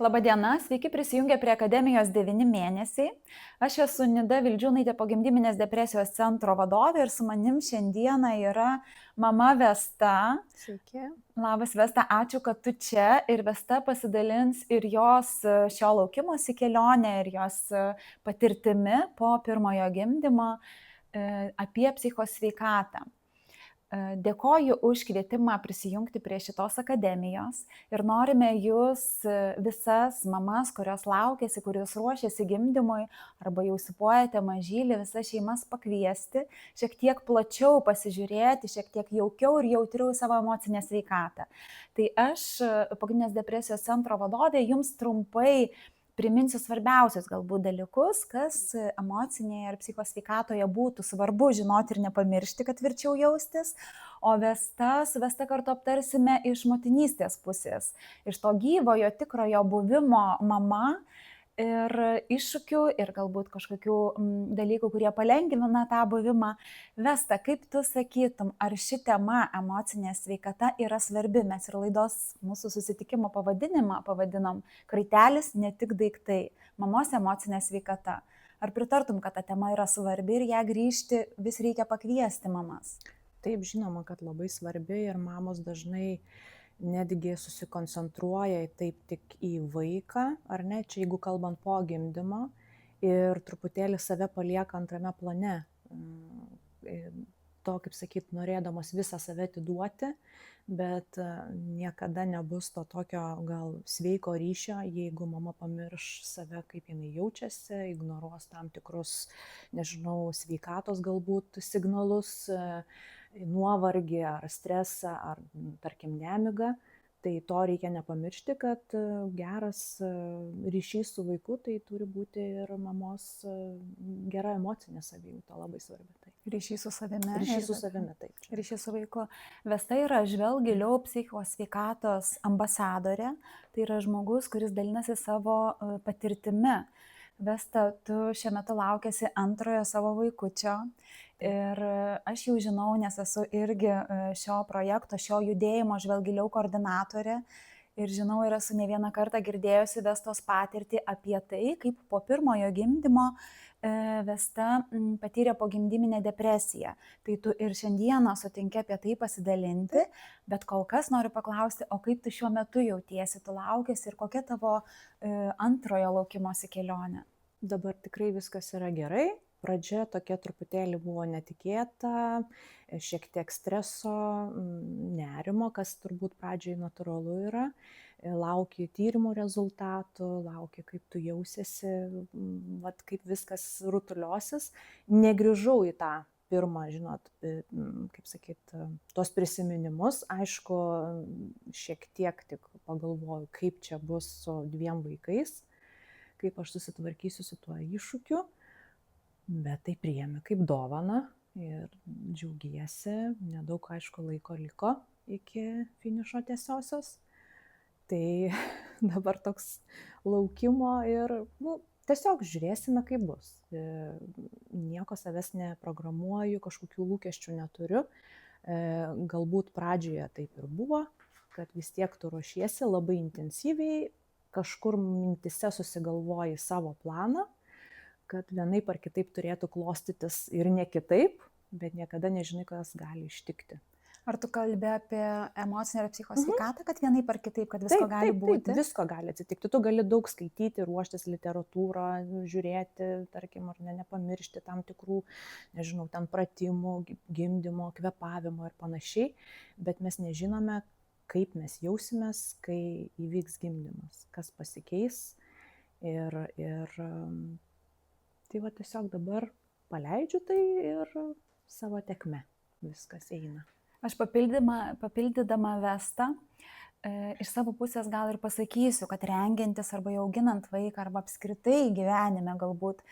Labadiena, sveiki prisijungę prie Akademijos 9 mėnesiai. Aš esu Nida Vildžiūnaitė, pogimdyminės depresijos centro vadovė ir su manim šiandieną yra mama Vesta. Sveiki. Labas Vesta, ačiū, kad tu čia ir Vesta pasidalins ir jos šio laukimosi kelionę ir jos patirtimi po pirmojo gimdymo apie psichosveikatą. Dėkoju už kvietimą prisijungti prie šitos akademijos ir norime jūs visas mamas, kurios laukėsi, kurios ruošiasi gimdymui arba jau sipuojate mažylį, visas šeimas pakviesti, šiek tiek plačiau pasižiūrėti, šiek tiek jaukiau ir jautriau į savo emocinę sveikatą. Tai aš, pogimdyminės depresijos centro vadovė, jums trumpai priminsiu svarbiausius galbūt dalykus, kas emocinėje ir psichosveikatoje būtų svarbu žinoti ir nepamiršti, kad tvirčiau jaustis. O su Vesta kartu aptarsime iš motinystės pusės, iš to gyvojo, tikrojo buvimo mama ir iššūkių ir galbūt kažkokių dalykų, kurie palengvina tą buvimą. Vesta, kaip tu sakytum, ar ši tema emocinė sveikata yra svarbi? Mes ir laidos mūsų susitikimo pavadinimą pavadinom Kraitelis, ne tik daiktai. Mamos emocinė sveikata. Ar pritartum, kad ta tema yra svarbi ir ją grįžti vis reikia pakviesti mamas? Taip, žinoma, kad labai svarbi ir mamos dažnai netgi susikoncentruoja taip tik į vaiką, ar ne, čia jeigu kalbant po gimdymo ir truputėlį save palieka antrame plane. To, kaip sakyt, norėdamos visą save atiduoti, bet niekada nebus to tokio gal sveiko ryšio, jeigu mama pamirš save, kaip jinai jaučiasi, ignoruos tam tikrus, nežinau, sveikatos galbūt signalus, nuovargį ar stresą ar, tarkim, nemigą. Tai to reikia nepamiršti, kad geras ryšys su vaiku, tai turi būti ir mamos gera emocinė savijauta, labai svarbi. Tai. Ryšys su savimi. Ryšys su savimi, taip. Čia. Ryšys su vaiku. Vesta yra žvelk giliau psichosveikatos ambasadorė. Tai yra žmogus, kuris dalinasi savo patirtimi. Vesta, tu šiuo metu laukiasi antrojo savo vaikučio. Ir aš jau žinau, nes esu irgi šio projekto, šio judėjimo žvelk giliau koordinatorė. Ir žinau, ir esu ne vieną kartą girdėjusi Vestos patirtį apie tai, kaip po pirmojo gimdymo Vesta patyrė pogimdyminę depresiją. Tai tu ir šiandieną sutinki apie tai pasidalinti, bet kol kas noriu paklausti, o kaip tu šiuo metu jautiesi, tu laukiasi ir kokia tavo antrojo laukimosi kelionė? Dabar tikrai viskas yra gerai. Pradžia tokia truputėlį buvo netikėta, šiek tiek streso, nerimo, kas turbūt pradžiai natūralu yra. Lauki tyrimų rezultatų, lauki, kaip tu jausiesi, kaip viskas rutuliosis. Negrįžau į tą pirmą, žinot, kaip sakyt, tos prisiminimus. Aišku, šiek tiek tik pagalvoju, kaip čia bus su 2 vaikais, kaip aš susitvarkysiu su tuo iššūkiu. Bet tai priėmė kaip dovaną ir džiaugiesi, nedaug aišku laiko liko iki finišo tiesiosios. Tai dabar toks laukimo ir tiesiog žiūrėsime, kaip bus. Nieko savęs neprogramuoju, kažkokių lūkesčių neturiu. Galbūt pradžioje taip ir buvo, kad vis tiek tu ruošiesi labai intensyviai, kažkur mintise susigalvoji savo planą, kad vienaip ar kitaip turėtų klostytis ir ne kitaip, bet niekada nežinai, kas gali ištikti. Ar tu kalbi apie emocinę ir psichosveikatą, kad vienaip ar kitaip, kad visko gali būti? Taip, visko gali atsitikti. Tu gali daug skaityti, ruoštis literatūrą, žiūrėti, tarkim, ar nepamiršti tam tikrų, nežinau, ten pratimų, gimdymo, kvėpavimo ir panašiai, bet mes nežinome, kaip mes jausimės, kai įvyks gimdymas, kas pasikeis ir tai va tiesiog dabar paleidžiu tai ir savo tekme viskas eina. Aš papildydama Vestą, iš savo pusės gal ir pasakysiu, kad rengiantis arba auginant vaiką arba apskritai gyvenime galbūt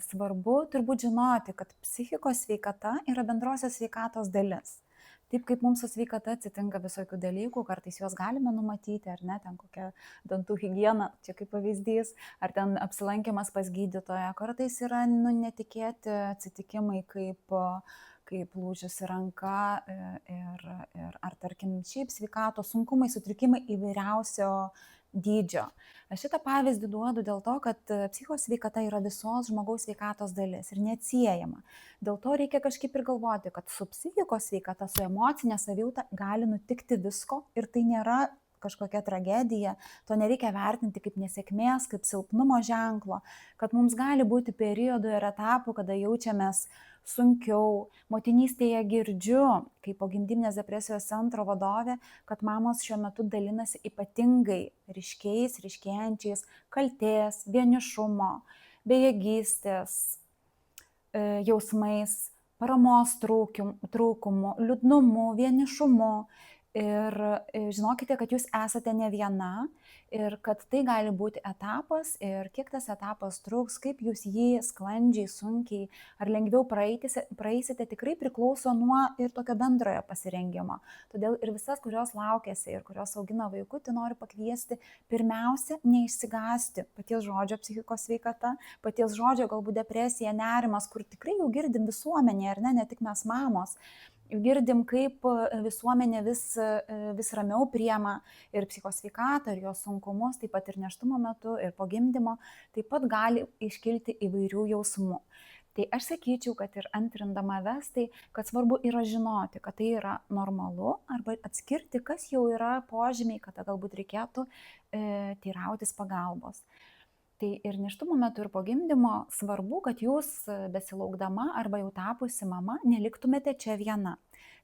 svarbu turbūt žinoti, kad psichikos sveikata yra bendrosios sveikatos dalis. Taip kaip mums su sveikata atsitinka visokių dalykų, kartais juos galime numatyti, ar ne, ten kokia dantų higiena, čia kaip pavyzdys, ar ten apsilankimas pas gydytoją, kartais yra netikėti atsitikimai kaip lūžusi ranka ir ar tarkim šiaip sveikatos sunkumai, sutrikimai įvairiausio dydžio. Aš šitą pavyzdį duodu dėl to, kad psichikos sveikata yra visos žmogaus sveikatos dalis ir neatsiejama. Dėl to reikia kažkaip ir galvoti, kad su psichikos sveikata, su emocinė savijauta gali nutikti visko ir tai nėra kažkokia tragedija, to nereikia vertinti kaip nesėkmės, kaip silpnumo ženklo, kad mums gali būti periodų ir etapų, kada jaučiamės sunkiau. Motinystėje girdžiu, kaip pogimdyminės depresijos centro vadovė, kad mamos šiuo metu dalinasi ypatingai ryškėjančiais kaltės, vienišumo, bejėgystės jausmais, paramos trūkumu, liūdnumu, vienišumu. Ir žinokite, kad jūs esate ne viena ir kad tai gali būti etapas ir kiek tas etapas truks, kaip jūs jį sklandžiai, sunkiai ar lengviau praeisite, tikrai priklauso nuo ir tokio bendrojo pasirengimo. Todėl ir visas, kurios laukiasi ir kurios augina vaikutį, noriu pakviesti pirmiausia neišsigąsti paties žodžio psichikos sveikata, paties žodžio galbūt depresija, nerimas, kur tikrai jau girdim visuomenėje, ar ne tik mes mamos. Girdim, kaip visuomenė vis ramiau priema ir psichikos sveikatą, ir jos sunkumus, taip pat ir nėštumo metu, ir po gimdymo, taip pat gali iškilti įvairių jausmų. Tai aš sakyčiau, kad ir antrindama Vestai, kad svarbu yra žinoti, kad tai yra normalu, arba atskirti, kas jau yra požymiai, kada galbūt reikėtų teirautis pagalbos. Tai ir nėštumo metu ir po gimdymo svarbu, kad jūs besilaukdama arba jau tapusi mama neliktumėte čia viena.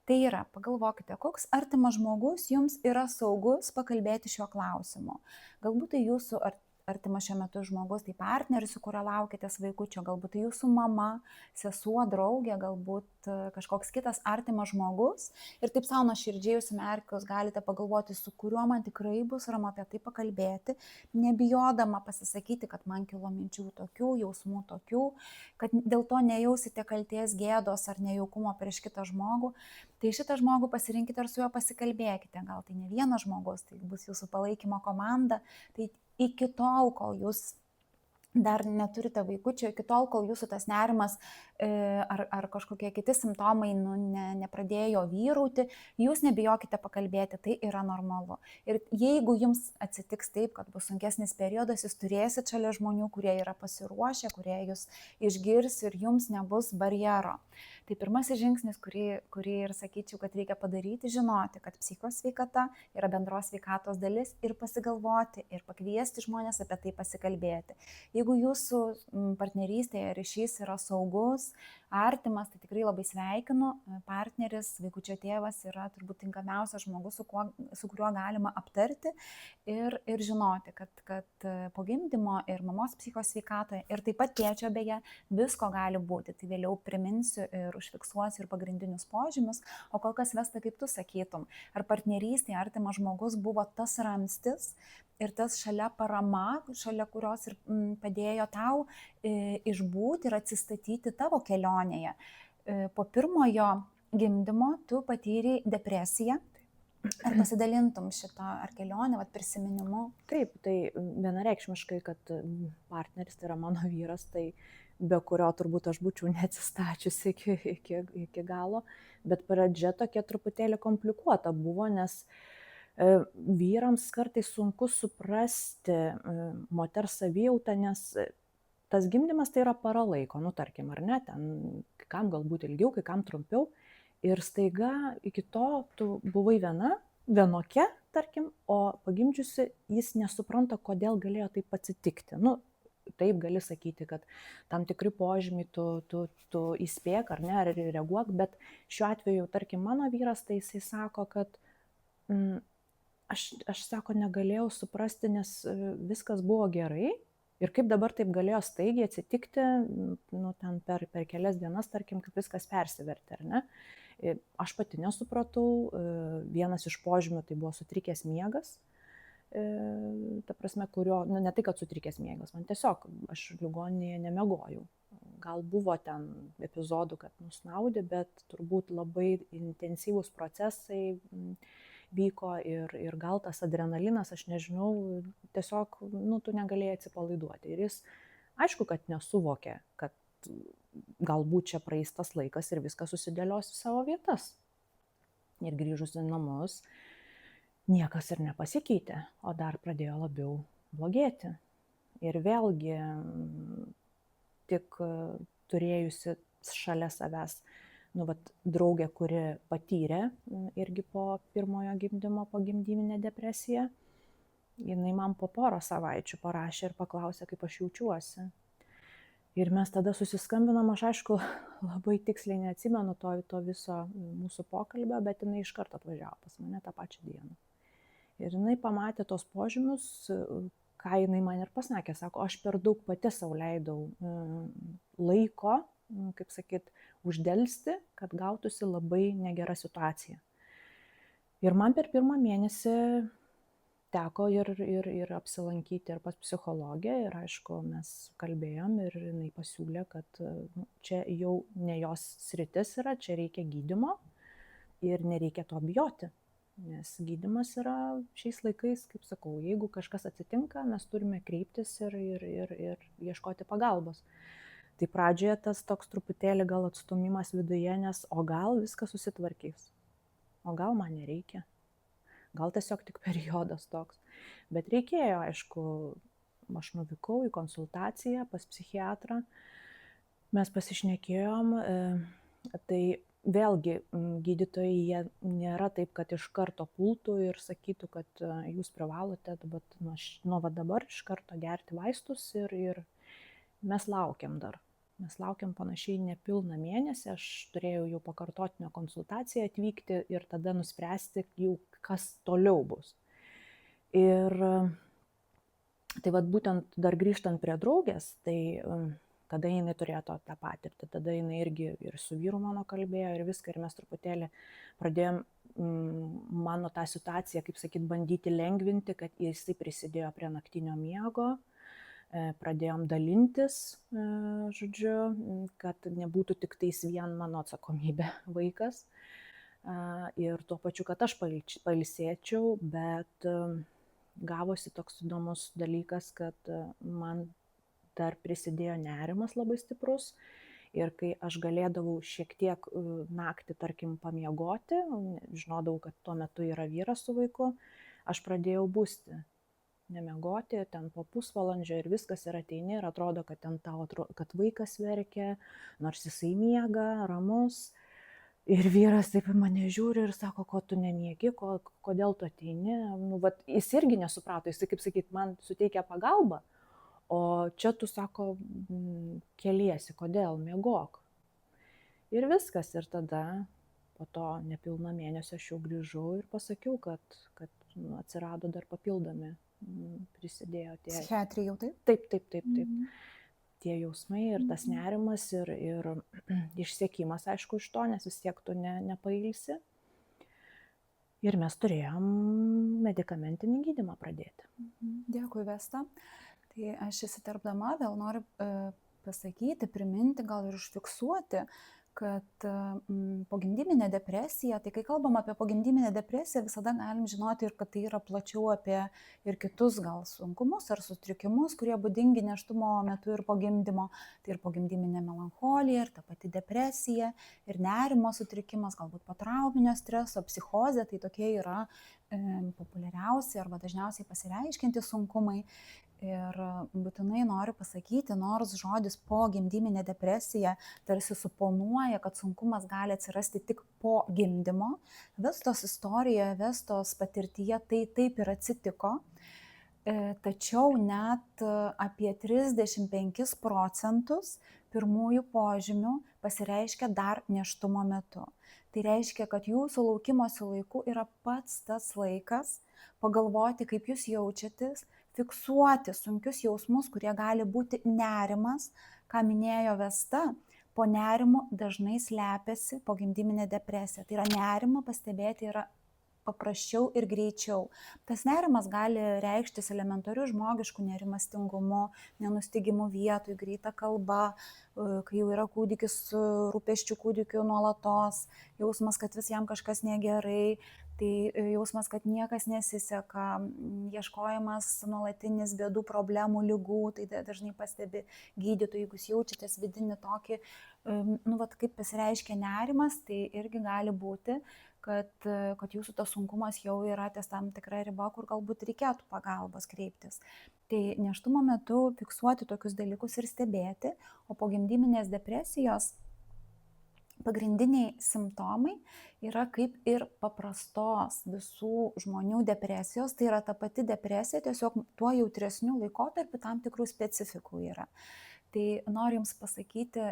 Tai yra, pagalvokite, koks artimas žmogus jums yra saugus pakalbėti šiuo klausimu. Galbūt tai jūsų artimas šiuo metu žmogus, tai partneris, su kuria laukitės vaikučio, galbūt tai jūsų mama, sesuo, draugė, galbūt kažkoks kitas artimas žmogus. Ir taip savo nuoširdžiai užsimerkus galite pagalvoti, su kuriuo man tikrai bus ramu apie tai pakalbėti, nebijodama pasisakyti, kad man kilo minčių tokių, jausmų tokių, kad dėl to nejausite kalties, gėdos ar nejaukumo prieš kitą žmogų. Tai šitą žmogų pasirinkite ir su juo pasikalbėkite. Gal tai ne vienas žmogus, tai bus jūsų palaikymo komanda. Tai iki tol, kol jūs dar neturite vaikučio, iki tol, kol jūsų tas nerimas ar kažkokie kiti simptomai nepradėjo vyrauti, jūs nebijokite pakalbėti, tai yra normalu. Ir jeigu jums atsitiks taip, kad bus sunkesnis periodas, jūs turėsit šalia žmonių, kurie yra pasiruošę, kurie jūs išgirs ir jums nebus barjero. Tai pirmasis žingsnis, kurį ir sakyčiau, kad reikia padaryti, žinoti, kad psichikos sveikata yra bendros sveikatos dalis ir pasigalvoti ir pakviesti žmonės apie tai pasikalbėti. Jeigu jūsų partnerystėje ryšys yra saugus, artimas, tai tikrai labai sveikinu. Partneris, vaikučio tėvas yra turbūt tinkamiausias žmogus, su kuriuo galima aptarti ir žinoti, kad po gimdymo ir mamos psichikos sveikatoje ir taip pat tėčio beje visko gali būti. Tai vėliau priminsiu ir užfiksuosiu ir pagrindinius požymius. O kol kas, Vesta, kaip tu sakytum, ar partnerystėje artimas žmogus buvo tas ramstis ir tas šalia parama, šalia kurios ir padėjo tau išbūti ir atsistatyti tavo kelionėje. Po pirmojo gimdymo tu patyrei depresiją. Ar pasidalintum šito, ar kelionę, prisiminimu? Taip, tai vienareikšmiškai, kad partneris tai yra mano vyras, tai be kurio turbūt aš būčiau neatsistačiusi iki galo, bet pradžia tokia truputėlį komplikuota buvo, nes vyrams kartais sunku suprasti moters savijautą, nes tas gimdymas tai yra para laiko, tarkim, ar ne, ten kai kam galbūt ilgiau, kai kam trumpiau. Ir staiga iki to tu buvai vienokia, tarkim, o pagimdžiusi jis nesupranta, kodėl galėjo taip atsitikti. Taip gali sakyti, kad tam tikri požymiai tu įspėk ar ne, ar reaguok, bet šiuo atveju, tarkim, mano vyras, tai jisai sako, kad aš sako, negalėjau suprasti, nes viskas buvo gerai. Ir kaip dabar taip galėjo staigiai atsitikti, ten per kelias dienas, tarkim, kaip viskas persivertė, ar ne? Aš pati nesupratau, vienas iš požymių tai buvo sutrikęs miegas, ta prasme, kurio, ne tai, kad sutrikęs miegas, man tiesiog, aš ligoninėje nemiegojau. Gal buvo ten epizodų, kad nusnaudė, bet turbūt labai intensyvūs procesai vyko ir gal tas adrenalinas, aš nežinau, tiesiog, tu negalėjai atsipalaiduoti. Ir jis, aišku, kad nesuvokė, kad galbūt čia praeis tas laikas ir viskas susidėlios į savo vietas. Ir grįžus į namus, niekas ir nepasikeitė, o dar pradėjo labiau blogėti. Ir vėlgi tik turėjusi šalia savęs draugę, kuri patyrė irgi po pirmojo gimdymo pogimdyminę depresiją, jinai man po porą savaičių parašė ir paklausė, kaip aš jaučiuosi. Ir mes tada susiskambinom, aš aišku labai tiksliai neatsimenu to viso mūsų pokalbio, bet jinai iš karto atvažiavo pas mane tą pačią dieną. Ir jinai pamatė tos požymius, ką jinai man ir pasakė, sako, aš per daug pati sau leidau laiko, kaip sakyt, uždelsti, kad gautųsi labai negera situacija. Ir man per pirmą mėnesį teko ir apsilankyti ir pas psichologę, ir aišku, mes kalbėjom ir jinai pasiūlė, kad čia jau ne jos sritis yra, čia reikia gydymo ir nereikia to bijoti. Nes gydymas yra šiais laikais, kaip sakau, jeigu kažkas atsitinka, mes turime kreiptis ir ieškoti pagalbos. Tai pradžioje tas toks truputėlį gal atstumimas viduje, nes o gal viskas susitvarkys, o gal man nereikia, gal tiesiog tik periodas toks. Bet reikėjo, aišku, aš nuvykau į konsultaciją pas psichiatrą, mes pasišnekėjom, tai vėlgi gydytojai jie nėra taip, kad iš karto pultų ir sakytų, kad jūs privalote nuo dabar iš karto gerti vaistus ir mes laukiam dar. Mes laukiam panašiai nepilną mėnesį, aš turėjau jau pakartotinę konsultaciją atvykti ir tada nuspręsti jau, kas toliau bus. Ir tai būtent dar grįžtant prie draugės, tai tada jinai turėjo tą patirtį, tada jinai irgi ir su vyru mano kalbėjo ir viską, ir mes truputėlį pradėjom mano tą situaciją, kaip sakyt, bandyti lengvinti, kad jisai prisidėjo prie naktinio miego. Pradėjom dalintis, žodžiu, kad nebūtų tik tais vien mano atsakomybė vaikas ir tuo pačiu, kad aš pailsėčiau, bet gavosi toks įdomus dalykas, kad man dar prisidėjo nerimas labai stiprus ir kai aš galėdavau šiek tiek naktį, tarkim, pamiegoti, žinodavau, kad tuo metu yra vyras su vaiku, aš pradėjau busti. Nemiegoti, ten po pusvalandžio ir viskas, ir ateini ir atrodo, kad ten tau kad vaikas verkia, nors jisai miega, ramus. Ir vyras taip į mane žiūri ir sako, ko tu nemiegi, kodėl tu ateini. Jis irgi nesuprato, jis, kaip sakyt, man suteikia pagalbą, o čia tu, sako, keliesi, kodėl, miegok. Ir viskas, ir tada po to nepilno mėnesio aš jau grįžau ir pasakiau, kad atsirado dar papildomi. Prisidėjo tie. Psichiatrija jau taip? Taip. Tie jausmai ir tas nerimas ir išsiekimas, aišku, iš to, nes vis tiek tu nepailsi. Ir mes turėjom medikamentinį gydymą pradėti. Dėkui, Vesta. Tai aš įsiterpdama vėl noriu pasakyti, priminti, gal ir užfiksuoti, kad pogimdyminė depresija, tai kai kalbam apie pogimdyminę depresiją, visada galim žinoti ir kad tai yra plačiau apie ir kitus gal sunkumus ar sutrikimus, kurie būdingi nėštumo metu ir po gimdymo. Tai ir pogimdyminė melancholija, ir ta pati depresija, ir nerimo sutrikimas, galbūt potrauminio streso, psichozė, tai tokie yra populiariausi arba dažniausiai pasireiškiantys sunkumai. Ir būtinai noriu pasakyti, nors žodis pogimdyminė depresija tarsi suponuoja, kad sunkumas gali atsirasti tik po gimdymo, Vestos istorijoje, Vestos patirtyje tai taip ir atsitiko, tačiau net apie 35% pirmųjų požymių pasireiškia dar nėštumo metu. Tai reiškia, kad jūsų laukimosi laiku yra pats tas laikas pagalvoti, kaip jūs jaučiatės, fiksuoti sunkius jausmus, kurie gali būti nerimas, ką minėjo Vesta, po nerimu dažnai slepiasi pogimdyminė depresija. Tai yra nerimą pastebėti yra paprasčiau ir greičiau. Tas nerimas gali reikštis elementariu žmogišku nerimastingumu, nenustygimu vietoj, greita kalba, kai jau yra kūdikis su rūpesčiu kūdikiu nuolatos, jausmas, kad vis jam kažkas negerai, tai jausmas, kad niekas nesiseka, ieškojimas nuolatinis bėdų, problemų, ligų, tai dažnai pastebi gydytojai, jeigu jūs jaučiatės vidinį tokį, kaip pasireiškia nerimas, tai irgi gali būti, kad jūsų tas sunkumas jau yra ties tam tikra riba, kur galbūt reikėtų pagalbos kreiptis. Tai nėštumo metu fiksuoti tokius dalykus ir stebėti, o po gimdyminės depresijos pagrindiniai simptomai yra kaip ir paprastos visų žmonių depresijos, tai yra ta pati depresija, tiesiog tuo jautresniu laikotarpiu tam tikrų specifikų yra. Tai noriu Jums pasakyti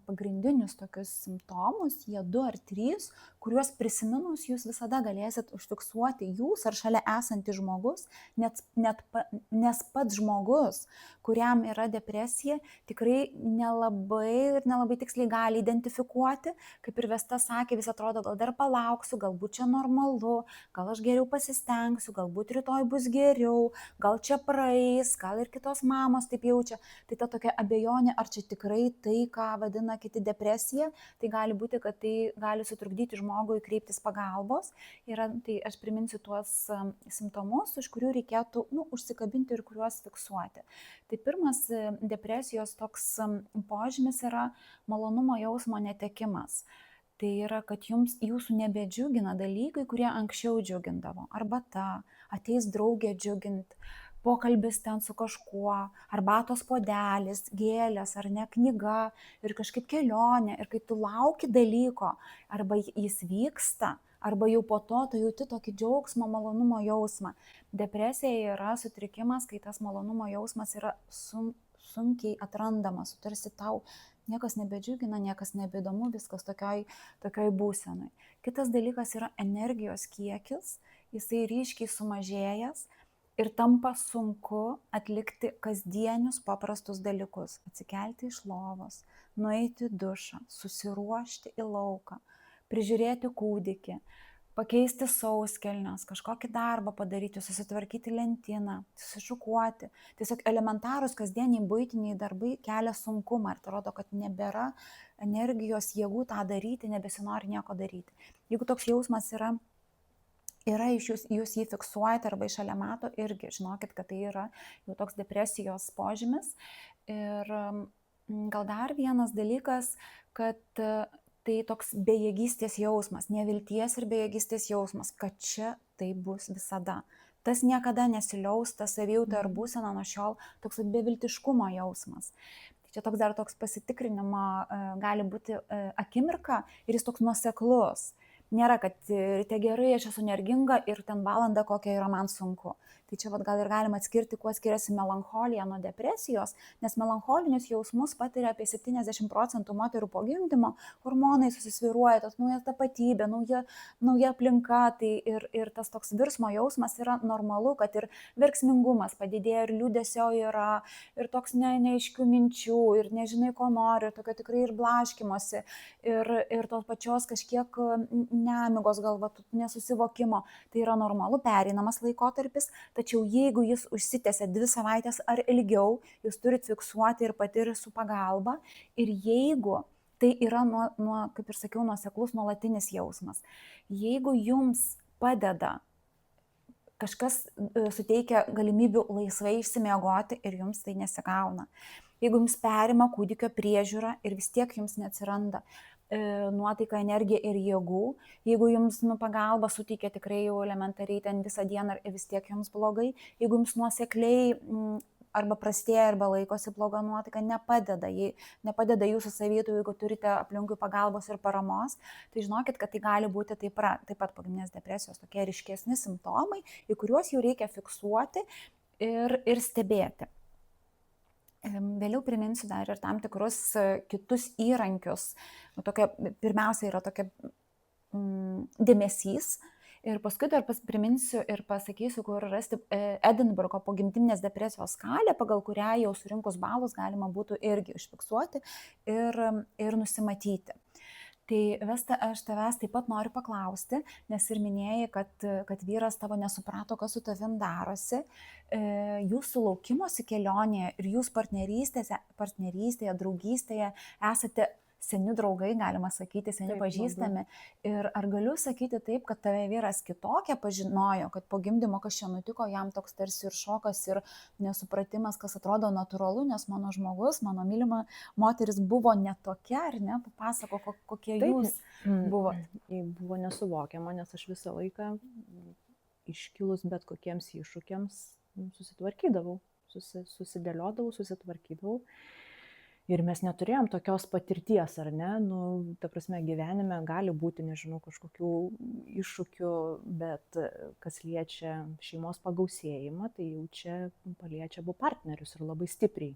pagrindinius tokius simptomus, jie 2 ar 3, kuriuos prisiminus Jūs visada galėsit užfiksuoti Jūs ar šalia esantis žmogus, nes pats žmogus, kuriam yra depresija, tikrai nelabai tiksliai gali identifikuoti, kaip ir Vesta sakė, vis atrodo, gal dar palauksiu, galbūt čia normalu, gal aš geriau pasistengsiu, galbūt rytoj bus geriau, gal čia praeis, gal ir kitos mamos taip jaučia. Tai ta tokia abejonė, ar čia tikrai tai, ką vadina kiti depresija, tai gali būti, kad tai gali sutrukdyti žmogui kreiptis pagalbos. Tai aš priminsiu tuos simptomus, už kurių reikėtų užsikabinti ir kuriuos fiksuoti. Tai pirmas depresijos toks požymis yra malonumo jausmo netekimas. Tai yra, kad jūsų nebedžiugina dalykai, kurie anksčiau džiugindavo. Arbata, ateis draugė džiuginti, pokalbis ten su kažkuo, arbatos puodelis, gėlės ar ne knyga ir kažkaip kelionė. Ir kai tu lauki dalyko, arba jis vyksta, arba jau po to tu jauti tokį džiaugsmo, malonumo jausmą. Depresija yra sutrikimas, kai tas malonumo jausmas yra sunkiai atrandamas, tarsi tau niekas nebedžiugina, niekas nebeįdomu, viskas tokioj būsenoj. Kitas dalykas yra energijos kiekis, jisai ryškiai sumažėjęs ir tampa sunku atlikti kasdienius paprastus dalykus. Atsikelti iš lovos, nueiti į dušą, susiruošti į lauką, prižiūrėti kūdikį, pakeisti sauskelnes, kažkokį darbą padaryti, susitvarkyti lentyną, susišukuoti. Tiesiog elementarūs kasdieniai buitiniai darbai kelia sunkumą ir atrodo, kad nebėra energijos jėgų tą daryti, nebesinori nieko daryti. Jeigu toks jausmas yra iš jūs jį fiksuojate arba iš šalia mato, irgi žinokit, kad tai yra jau toks depresijos požymis. Ir gal dar vienas dalykas, kad tai toks bejėgystės jausmas, nevilties ir bejėgystės jausmas, kad čia tai bus visada. Tas niekada nesiliaus, ta savijauta ar būsena nuo šiol, toks beviltiškumo jausmas. Čia toks toks pasitikrinimo gali būti akimirka ir jis toks nuoseklus. Nėra, kad ryte gerai, aš esu energinga ir ten valandą kokia yra man sunku. Tai čia gal ir galima atskirti, kuo skiriasi melancholija nuo depresijos, nes melancholinius jausmus patiria apie 70% moterų po gimdymo, hormonai susisvyruoja, tos nauja tapatybė, nauja aplinka, tai ir tas toks virsmo jausmas yra normalu, kad ir verksmingumas padidėja, ir liūdesio yra, ir toks neaiškių minčių, ir nežinai, ko nori, ir tokio tikrai ir blaškimosi, ir tos pačios kažkiek nemigos galva, nesusivokimo. Tai yra normalu, pereinamas laikotarpis, tačiau jeigu jis užsitęsia 2 savaitės ar ilgiau, jūs turit fiksuoti ir patirti su pagalba. Ir jeigu tai yra, kaip ir sakiau, nuoseklus nuolatinis jausmas, jeigu jums padeda kažkas, suteikia galimybių laisvai išsimiegoti ir jums tai nesigauna, jeigu jums perima kūdikio priežiūra ir vis tiek jums neatsiranda nuotaika, energija ir jėgų, jeigu jums pagalba suteikia tikrai jau elementariai ten visą dieną ir vis tiek jums blogai, jeigu jums nuosekliai arba prastėja, arba laikosi bloga nuotaika, nepadeda jūsų savijautai, jeigu turite aplinkui pagalbos ir paramos, tai žinokit, kad tai gali būti taip pat pogimdyminės depresijos tokie ryškesni simptomai, į kuriuos jau reikia fiksuoti ir stebėti. Vėliau priminsiu dar ir tam tikrus kitus įrankius. Pirmiausia yra tokia dėmesys. Ir paskui dar priminsiu ir pasakysiu, kur rasti Edinburgo pogimdyminės depresijos skalę, pagal kurią jau surinkus balus galima būtų irgi užfiksuoti ir nusimatyti. Tai Vesta, aš tavęs taip pat noriu paklausti, nes ir minėjai, kad vyras tavo nesuprato, kas su tavim darosi. Jūsų laukimosi kelionėje ir jūs partnerystėje, draugystėje esate seni draugai, galima sakyti, seni Taip, pažįstami. labai. Ir ar galiu sakyti taip, kad tave vyras kitokią pažinojo, kad po gimdymo kas čia nutiko, jam toks tarsi ir šokas, ir nesupratimas, kas atrodo natūralu, nes mano žmogus, mano mylima moteris buvo netokia, ar ne? Papasako, kokie Taip, jūs buvot. buvo nesuvokiama, nes aš visą laiką iškilus bet kokiems iššūkiams susitvarkydavau, susidėliodavau, susitvarkydavau. Ir mes neturėjom tokios patirties, ar ne, nu, ta prasme, gyvenime gali būti, nežinau, kažkokių iššūkių, bet kas liečia šeimos pagausėjimą, tai jau čia paliečia abu partnerius ir labai stipriai.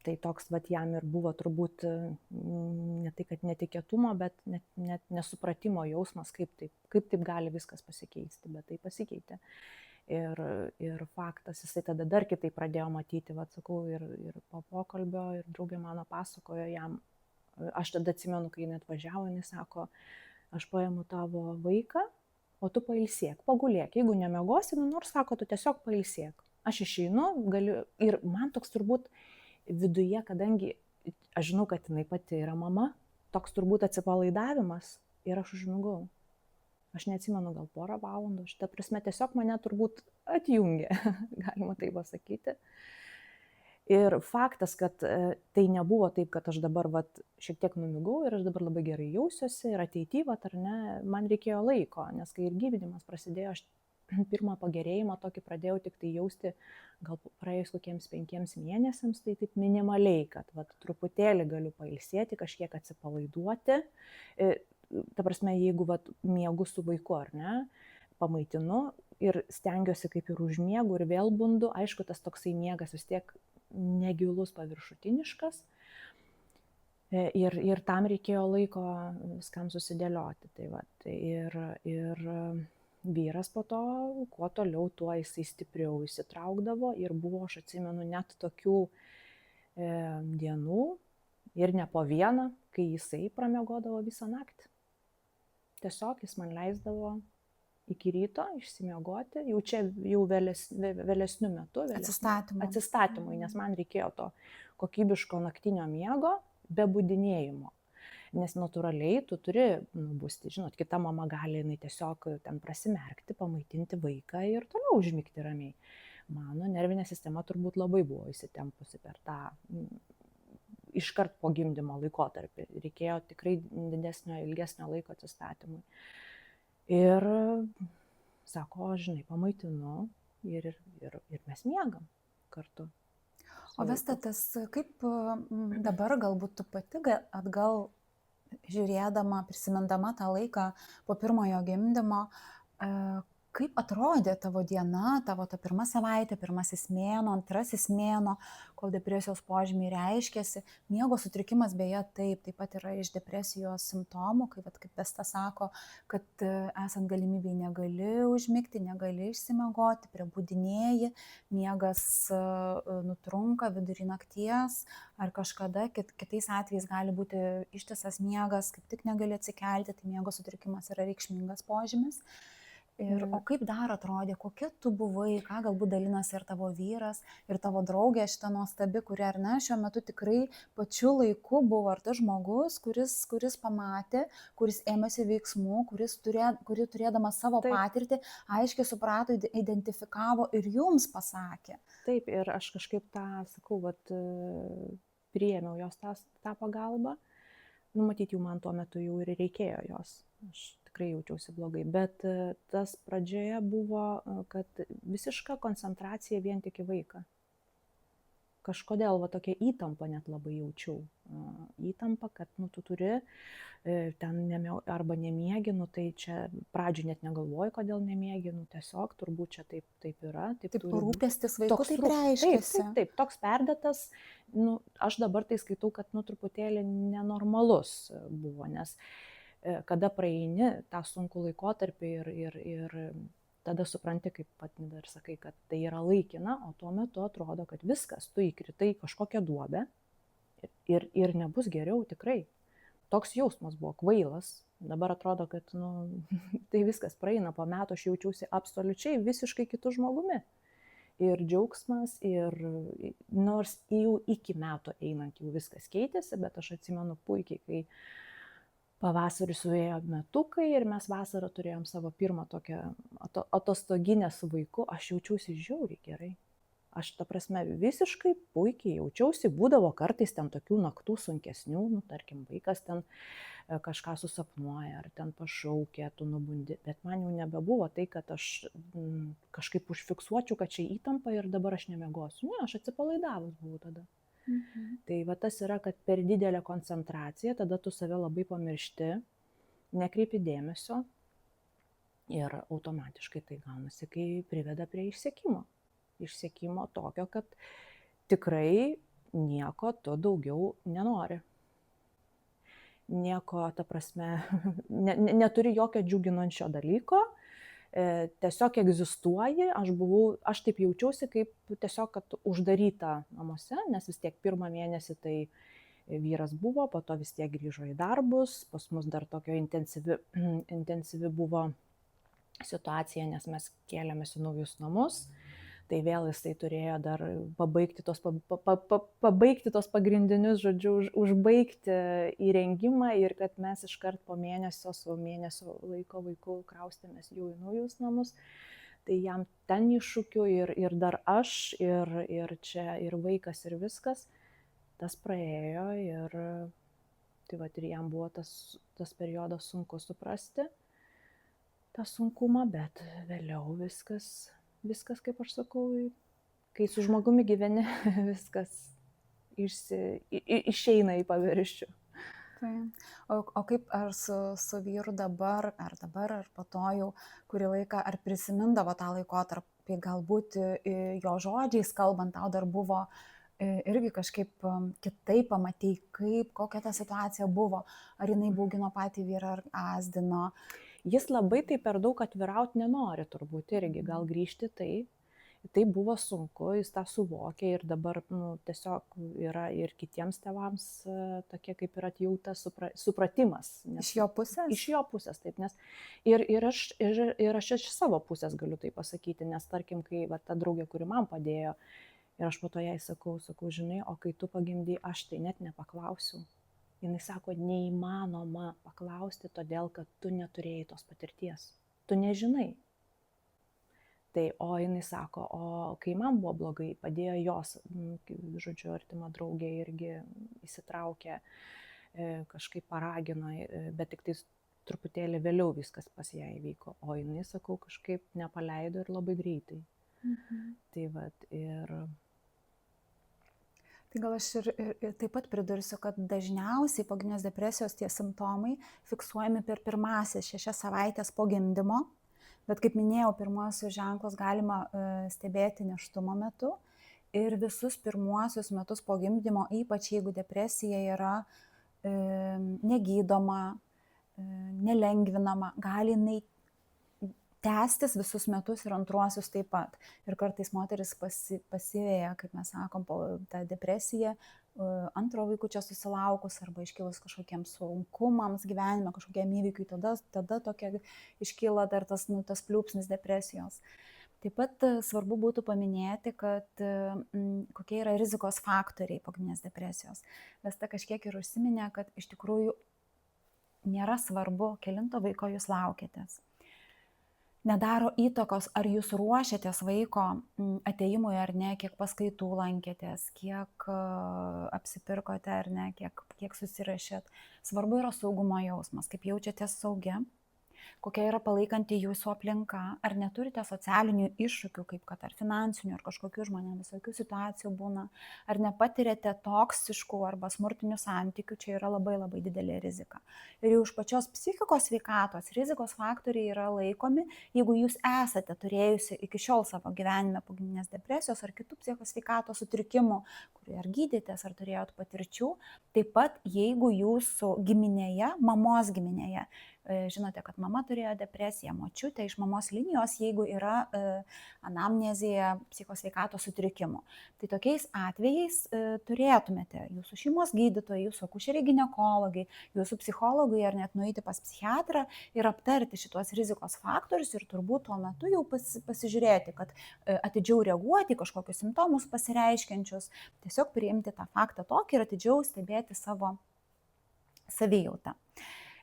Tai toks vat jam ir buvo turbūt ne tai, kad netikėtumo, bet net nesupratimo jausmas, kaip taip gali viskas pasikeisti, bet tai pasikeitė. Ir faktas, jisai tada dar kitaip pradėjo matyti, vat sakau, ir po pokalbio, ir draugė mano pasakojo jam, aš tada atsimenu, kai jis atvažiavo, jis sako, aš paimu tavo vaiką, o tu pailsėk, pagulėk, jeigu nemiegosi, nors sako, tu tiesiog pailsėk. Aš išeinu, galiu, ir man toks turbūt viduje, kadangi aš žinau, kad jinai pati yra mama, toks turbūt atsipalaidavimas ir aš užmigau. Aš neatsimenu, gal porą valandų, šitą prasme tiesiog mane turbūt atjungė, galima taip pasakyti. Ir faktas, kad tai nebuvo taip, kad aš dabar šiek tiek numigau ir aš dabar labai gerai jausiuosi ir ateityje, ar ne, man reikėjo laiko, nes kai ir gydymas prasidėjo, aš pirmą pagerėjimą tokį pradėjau tik tai jausti gal praėjus kokiems 5 mėnesiams, tai taip minimaliai, kad truputėlį galiu pailsėti, kažkiek atsipalaiduoti. Ta prasme, jeigu miegu su vaiku, ar ne, pamaitinu ir stengiuosi kaip ir užmiegu ir vėl bundu, aišku, tas toksai miegas vis tiek negilus, paviršutiniškas. Ir tam reikėjo laiko viskam susidėlioti. Ir vyras po to, kuo toliau, tuo jisai stipriau įsitraukdavo ir buvo, aš atsimenu, net tokių dienų ir ne po vieną, kai jisai pramiegodavo visą naktį. Tiesiog jis man leisdavo iki ryto išsimiegoti, jau vėlesniu metu, atsistatymui, nes man reikėjo to kokybiško naktinio miego be budinėjimo. Nes natūraliai tu turi nubusti, žinot, kita mama gali tiesiog ten prasimerkti, pamaitinti vaiką ir toliau užmigti ramiai. Mano nervinė sistema turbūt labai buvo įsitempusi per tą iškart po gimdymo laikotarpį. Reikėjo tikrai ilgesnio laiko atsistatymui. Ir sako, žinai, pamaitinu ir mes miegam kartu. O Vesta, tas kaip dabar galbūt tu pati atgal žiūrėdama, prisimindama tą laiką po pirmojo gimdymo, kaip atrodė tavo diena, tavo ta pirma savaitė, pirmasis mėnuo, antrasis mėnuo, kol depresijos požymiai reiškėsi. Miego sutrikimas beje taip pat yra iš depresijos simptomų, kaip Vesta sako, kad esant galimybei negali užmigti, negali išsimiegoti, prebudinėji, miegas nutrunka vidury nakties ar kažkada, kitais atvejais gali būti ištisas miegas, kaip tik negali atsikelti, tai miego sutrikimas yra reikšmingas požymis. O kaip dar atrodė, kokia tu buvai, ką galbūt dalinasi ir tavo vyras, ir tavo draugė šita nuostabi, kuri ar ne, šiuo metu tikrai pačiu laiku buvo ar tas žmogus, kuris pamatė, kuris ėmėsi veiksmų, kuri turėdama savo patirtį, aiškiai suprato, identifikavo ir jums pasakė. Taip, ir aš kažkaip tą, sakau, priėmiau jos tą pagalbą. Matyt, jau man tuo metu jau ir reikėjo jos. Aš tikrai jaučiausi blogai, bet tas pradžioje buvo, kad visiška koncentracija vien tik į vaiką. Kažkodėl tokia įtampa net labai jaučiau. Įtampa, kad tu turi ten arba nemiegi, tai čia pradžioj net negalvoju, kodėl nemiegi, tiesiog turbūt čia taip yra. Taip rūpestis vaiku taip reiškiasi. Taip, toks perdėtas, aš dabar tai skaitau, kad truputėlį nenormalus buvo, nes kada praeini tą sunkų laikotarpį ir tada supranti, kaip pat dar sakai, kad tai yra laikina, o tuo metu atrodo, kad viskas, tu įkritai kažkokią duobę ir nebus geriau tikrai. Toks jausmas buvo kvailas, dabar atrodo, kad tai viskas praeina, po metų aš jaučiausi absoliučiai visiškai kitu žmogumi. ir džiaugsmas, ir nors jau iki metų einant jau viskas keitėsi, bet aš atsimenu puikiai, kai pavasarį suėjo metukai ir mes vasarą turėjom savo pirmą tokią atostoginę su vaiku, aš jaučiausi žiauriai gerai. Aš, ta prasme, visiškai puikiai jaučiausi, būdavo kartais ten tokių naktų sunkesnių, nu, tarkim, vaikas ten kažką susapnuoja, ar ten pašaukia, tu nubundi, bet man jau nebebuvo tai, kad aš kažkaip užfiksuočiau, kad čia įtampa ir dabar aš nemiegosiu. Ne, aš atsipalaidavus buvau tada. Tai va tas yra, kad per didelę koncentraciją, tada tu save labai pamiršti, nekreipi dėmesio ir automatiškai tai gaunasi, kai priveda prie išsekimo. Išsekimo tokio, kad tikrai nieko tu daugiau nenori. Nieko, ta prasme, neturi jokio džiuginančio dalyko, tiesiog egzistuoji, aš taip jaučiausi kaip tiesiog, kad uždaryta namuose, nes vis tiek pirmą mėnesį tai vyras buvo, po to vis tiek grįžo į darbus, pas mus dar tokio intensyvi buvo situacija, nes mes kėlėmės į naujus namus. Tai vėl jisai turėjo dar pabaigti tos pagrindinius, žodžiu, užbaigti įrengimą ir kad mes iškart po mėnesio laiko vaikų kraustėmės jau į naujus namus. Tai jam ten iššūkių ir dar aš, ir čia, ir vaikas, ir viskas. Tas praėjo ir tai va, ir jam buvo tas periodas sunku suprasti, tą sunkumą, bet vėliau viskas, kaip aš sakau, kai su žmogumi gyveni, viskas išeina į paviršių. Tai. O kaip ar su vyru dabar, ar po to jau kurį laiką, ar prisimindavo tą laikotarpį, galbūt jo žodžiais kalbant, tau dar buvo irgi kažkaip kitaip pamatei, kokia ta situacija buvo, ar jinai baugino patį vyrą, ar gąsdino? Jis labai tai per daug atvirauti nenori, turbūt irgi gal grįžti tai buvo sunku, jis tą suvokė ir dabar tiesiog yra ir kitiems tėvams tokie kaip ir atjauta supratimas. Iš jo pusės? Iš jo pusės, taip, nes ir aš iš savo pusės galiu tai pasakyti, nes tarkim, kai va, ta draugė, kuri man padėjo, ir aš po to jai sakau, žinai, o kai tu pagimdei, aš tai net nepaklausiau. Jis sako, neįmanoma paklausti, todėl, kad tu neturėjai tos patirties. Tu nežinai. Tai, o jinai sako, o kai man buvo blogai, padėjo jos, žodžiu, artima draugė irgi įsitraukė, kažkaip paragino, bet tik tai truputėlį vėliau viskas pas ją įvyko. O jinai, sakau, kažkaip nepaleido ir labai greitai. Tai vat ir... Tai gal aš ir taip pat pridursiu, kad dažniausiai pogimdyvinės depresijos tie simptomai fiksuojami per pirmąsias 6 savaitės po gimdymo, bet kaip minėjau, pirmuosius ženklus galima stebėti nėštumo metu ir visus pirmuosius metus po gimdymo, ypač jeigu depresija yra negydoma, nelengvinama, gali jinai tęstis visus metus ir antruosius taip pat. Ir kartais moteris pasiveja, kaip mes sakom, po tą depresiją, antro vaikučio susilaukus arba iškilus kažkokiems sunkumams gyvenime, kažkokiam įvykiui, tada tokia iškyla dar tas pliūpsnis depresijos. Taip pat svarbu būtų paminėti, kad kokie yra rizikos faktoriai pogimdyvinės depresijos. Vesta kažkiek ir užsiminė, kad iš tikrųjų nėra svarbu, kelinto vaiko jūs laukiatės. Nedaro įtakos, ar jūs ruošiatės vaiko ateimui ar ne, kiek paskaitų lankėtės, kiek apsipirkote ar ne, kiek susirašėt. Svarbu yra saugumo jausmas, kaip jaučiatės saugi, kokia yra palaikanti jūsų aplinka, ar neturite socialinių iššūkių, kaip kad ar finansinių, ar kažkokių žmonėms visokių situacijų būna, ar nepatiriate toksiškų arba smurtinių santykių, čia yra labai labai didelė rizika. Ir jau iš pačios psichikos sveikatos rizikos faktoriai yra laikomi, jeigu jūs esate turėjusi iki šiol savo gyvenime pogimdyvinės depresijos ar kitų psichikos sveikatos sutrikimų, kurie ar gydytės, ar turėjot patirčių, taip pat jeigu jūsų giminėje, mamos giminėje, žinote, kad mama turėjo depresiją, močiutė iš mamos linijos, jeigu yra anamnezėje psichosveikatos sutrikimų. Tai tokiais atvejais turėtumėte jūsų šeimos gydytojai, jūsų akušeriai ginekologai, jūsų psichologai ar net nueiti pas psichiatrą ir aptarti šitos rizikos faktorius ir turbūt tuo metu jau pasižiūrėti, kad atidžiau reaguoti į kažkokius simptomus pasireiškiančius, tiesiog priimti tą faktą tokį ir atidžiau stebėti savo savijautą.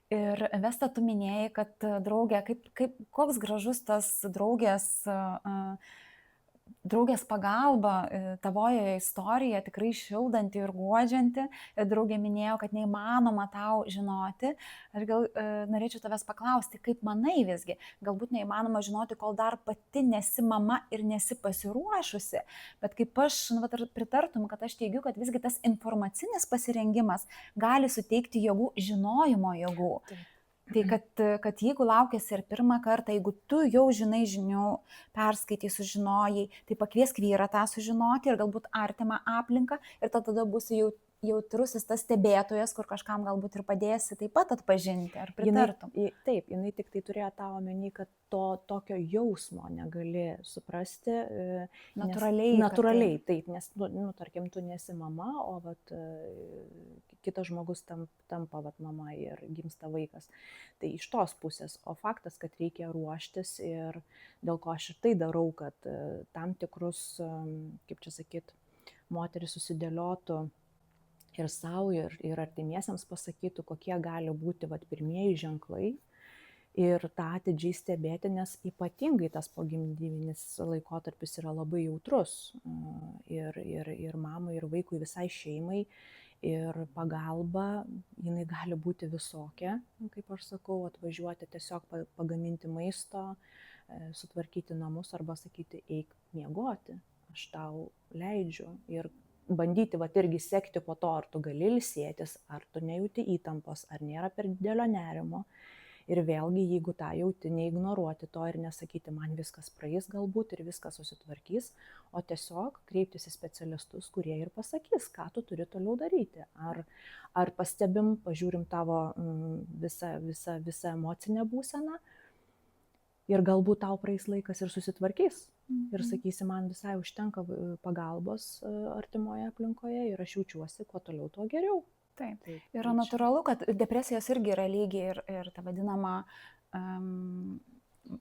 Ir Vesta, tu minėjai, kad draugė, koks gražus tas draugės pagalba, tavoje istorija tikrai šildanti ir guodžianti. Draugė minėjo, kad neįmanoma tau žinoti. Aš gal norėčiau tavęs paklausti, kaip manai visgi, galbūt neįmanoma žinoti, kol dar pati nesi mama ir nesi pasiruošusi, bet kaip aš pritartum, kad aš teigiu, kad visgi tas informacinis pasirengimas gali suteikti jėgų, žinojimo jėgų. Taip. Tai kad jeigu laukėsi ir pirmą kartą, jeigu tu jau žinai žinių, perskaitai, sužinojai, tai pakviesk vyrą tą sužinoti ir galbūt artimą aplinką ir tada būsi jautrusis tas stebėtojas, kur kažkam galbūt ir padėsi taip pat atpažinti, ar pritartum. Taip, jinai tik tai turėjo tą omeny, kad tokio jausmo negali suprasti. Natūraliai, taip, nes, tarkim, tu nesi mama, o kitas žmogus tampa mama ir gimsta vaikas. Tai iš tos pusės, o faktas, kad reikia ruoštis ir dėl ko aš ir tai darau, kad tam tikrus, kaip čia sakyt, moteris susidėliotų ir savo, ir artimiesiems pasakytų, kokie gali būti pirmieji ženklai ir tą atidžiai stebėti, nes ypatingai tas pogimdyvinis laikotarpis yra labai jautrus ir mamai, ir vaikui, visai šeimai, ir pagalba, jinai gali būti visokia, kaip aš sakau, atvažiuoti tiesiog pagaminti maisto, sutvarkyti namus arba sakyti, eik miegoti, aš tau leidžiu ir bandyti irgi sekti po to, ar tu gali ilsėtis, ar tu nejauti įtampos, ar nėra per didelio nerimo. Ir vėlgi, jeigu tą jauti, neignoruoti to ir nesakyti, man viskas praeis galbūt ir viskas susitvarkys, o tiesiog kreiptis į specialistus, kurie ir pasakys, ką tu turi toliau daryti. Ar pastebim, pažiūrim tavo visą emocinę būseną ir galbūt tau praeis laikas ir susitvarkys. Ir sakysi, man visai užtenka pagalbos artimoje aplinkoje ir aš jaučiuosi, kuo toliau, tuo geriau. Taip. Yra natūralu, kad depresijos irgi yra lygiai ir ta vadinama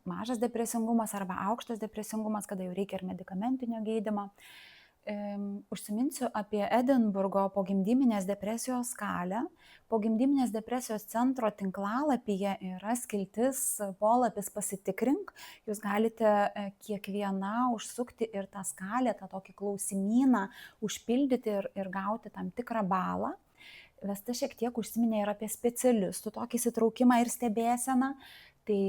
mažas depresingumas arba aukštas depresingumas, kada jau reikia ir medikamentinio gydymo. Užsiminsiu apie Edinburgo pogimdyminės depresijos skalę. Pogimdyminės depresijos centro tinklalapyje yra skiltis polapis pasitikrink. Jūs galite kiekviena užsukti ir tą skalę, tą tokį klausimyną užpildyti ir gauti tam tikrą balą. Vesta šiek tiek užsiminė ir apie specialistų tokį įsitraukimą ir stebėseną. Tai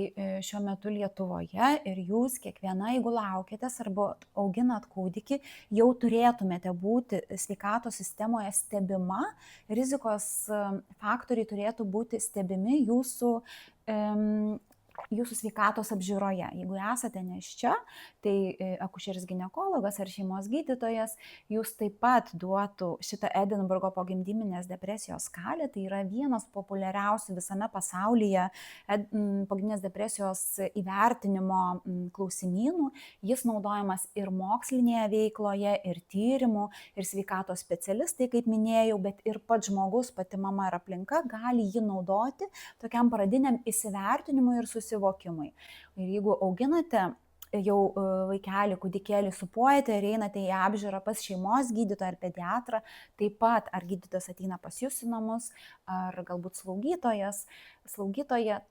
šiuo metu Lietuvoje ir jūs kiekviena, jeigu laukėtės arba auginat kūdikį, jau turėtumėte būti sveikatos sistemoje stebima, rizikos faktoriai turėtų būti stebimi jūsų sveikatos apžiūroje. Jeigu esate nėščia, tai akušeris ginekologas ar šeimos gydytojas jūs taip pat duotų šitą Edinburgo pogimdyminės depresijos skalę. Tai yra vienas populiariausių visame pasaulyje pogimdyminės depresijos įvertinimo klausimynų. Jis naudojamas ir mokslinėje veikloje, ir tyrimų, ir sveikatos specialistai, kaip minėjau, bet ir pats žmogus, pati mama ir aplinka gali jį naudoti tokiam pradiniam įsivertinimui ir susivokimui. Ir jeigu auginate jau vaikelį, kūdikėlį supuojate ir einate į apžiūrą pas šeimos gydytoją ar pediatrą, taip pat ar gydytojas ateina pas jūs į namus, ar galbūt slaugytoja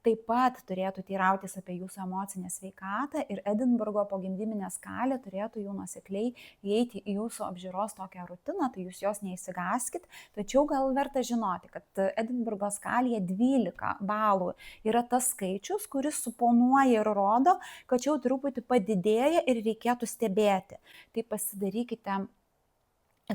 taip pat turėtų teirautis apie jūsų emocinę sveikatą ir Edinburgo pogimdyminė skalė turėtų jau nuosekliai įeiti į jūsų apžiūros tokią rutiną, tai jūs jos neįsigaskit, tačiau gal verta žinoti, kad Edinburgo skalėje 12 balų yra tas skaičius, kuris suponuoja ir rodo, kad jau truputį padidėja ir reikėtų stebėti. Tai pasidarykite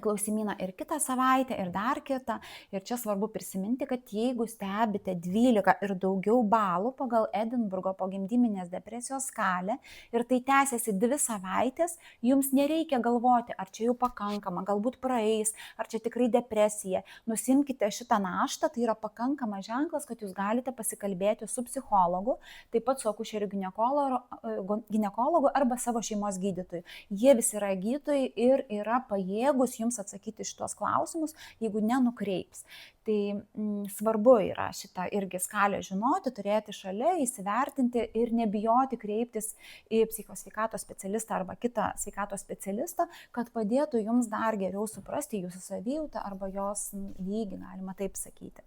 klausimyną ir kitą savaitę, ir dar kitą. Ir čia svarbu prisiminti, kad jeigu stebite 12 ir daugiau balų pagal Edinburgo pogimdyminės depresijos skalę ir tai tęsiasi 2 savaitės, jums nereikia galvoti, ar čia jau pakankama, galbūt praeis, ar čia tikrai depresija. Nusimkite šitą naštą, tai yra pakankamas ženklas, kad jūs galite pasikalbėti su psichologu, taip pat su akušeriu ginekologu arba savo šeimos gydytoju. Jie visi yra gydytojai ir yra pajėgus jums atsakyti šitos klausimus, jeigu nenukreips. Tai svarbu yra šitą irgi skalę žinoti, turėti šalia, įsivertinti ir nebijoti kreiptis į psichosveikatos specialistą arba kitą sveikatos specialistą, kad padėtų jums dar geriau suprasti jūsų savijautą arba jos lygį, galima taip sakyti.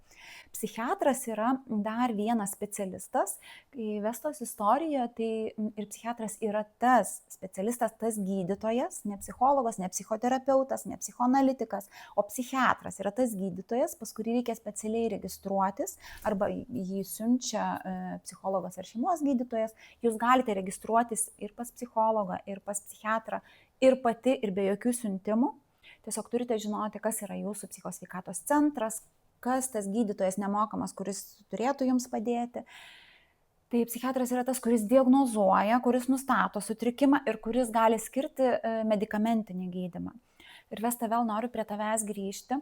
Psichiatras yra dar vienas specialistas, kai Vestos istorijoje, tai ir psichiatras yra tas specialistas, tas gydytojas, ne psichologas, ne psichoterapeutas, ne psichoanalitikas, o psichiatras yra tas gydytojas, pas kurį reikia specialiai registruotis, arba jį siunčia psichologas ar šeimos gydytojas. Jūs galite registruotis ir pas psichologą, ir pas psichiatrą, ir pati, ir be jokių siuntimų. Tiesiog turite žinoti, kas yra jūsų psichosveikatos centras, kas tas gydytojas nemokamas, kuris turėtų jums padėti. Tai psichiatras yra tas, kuris diagnozuoja, kuris nustato sutrikimą ir kuris gali skirti medikamentinį gydymą. Ir Vesta, vėl noriu prie tavęs grįžti.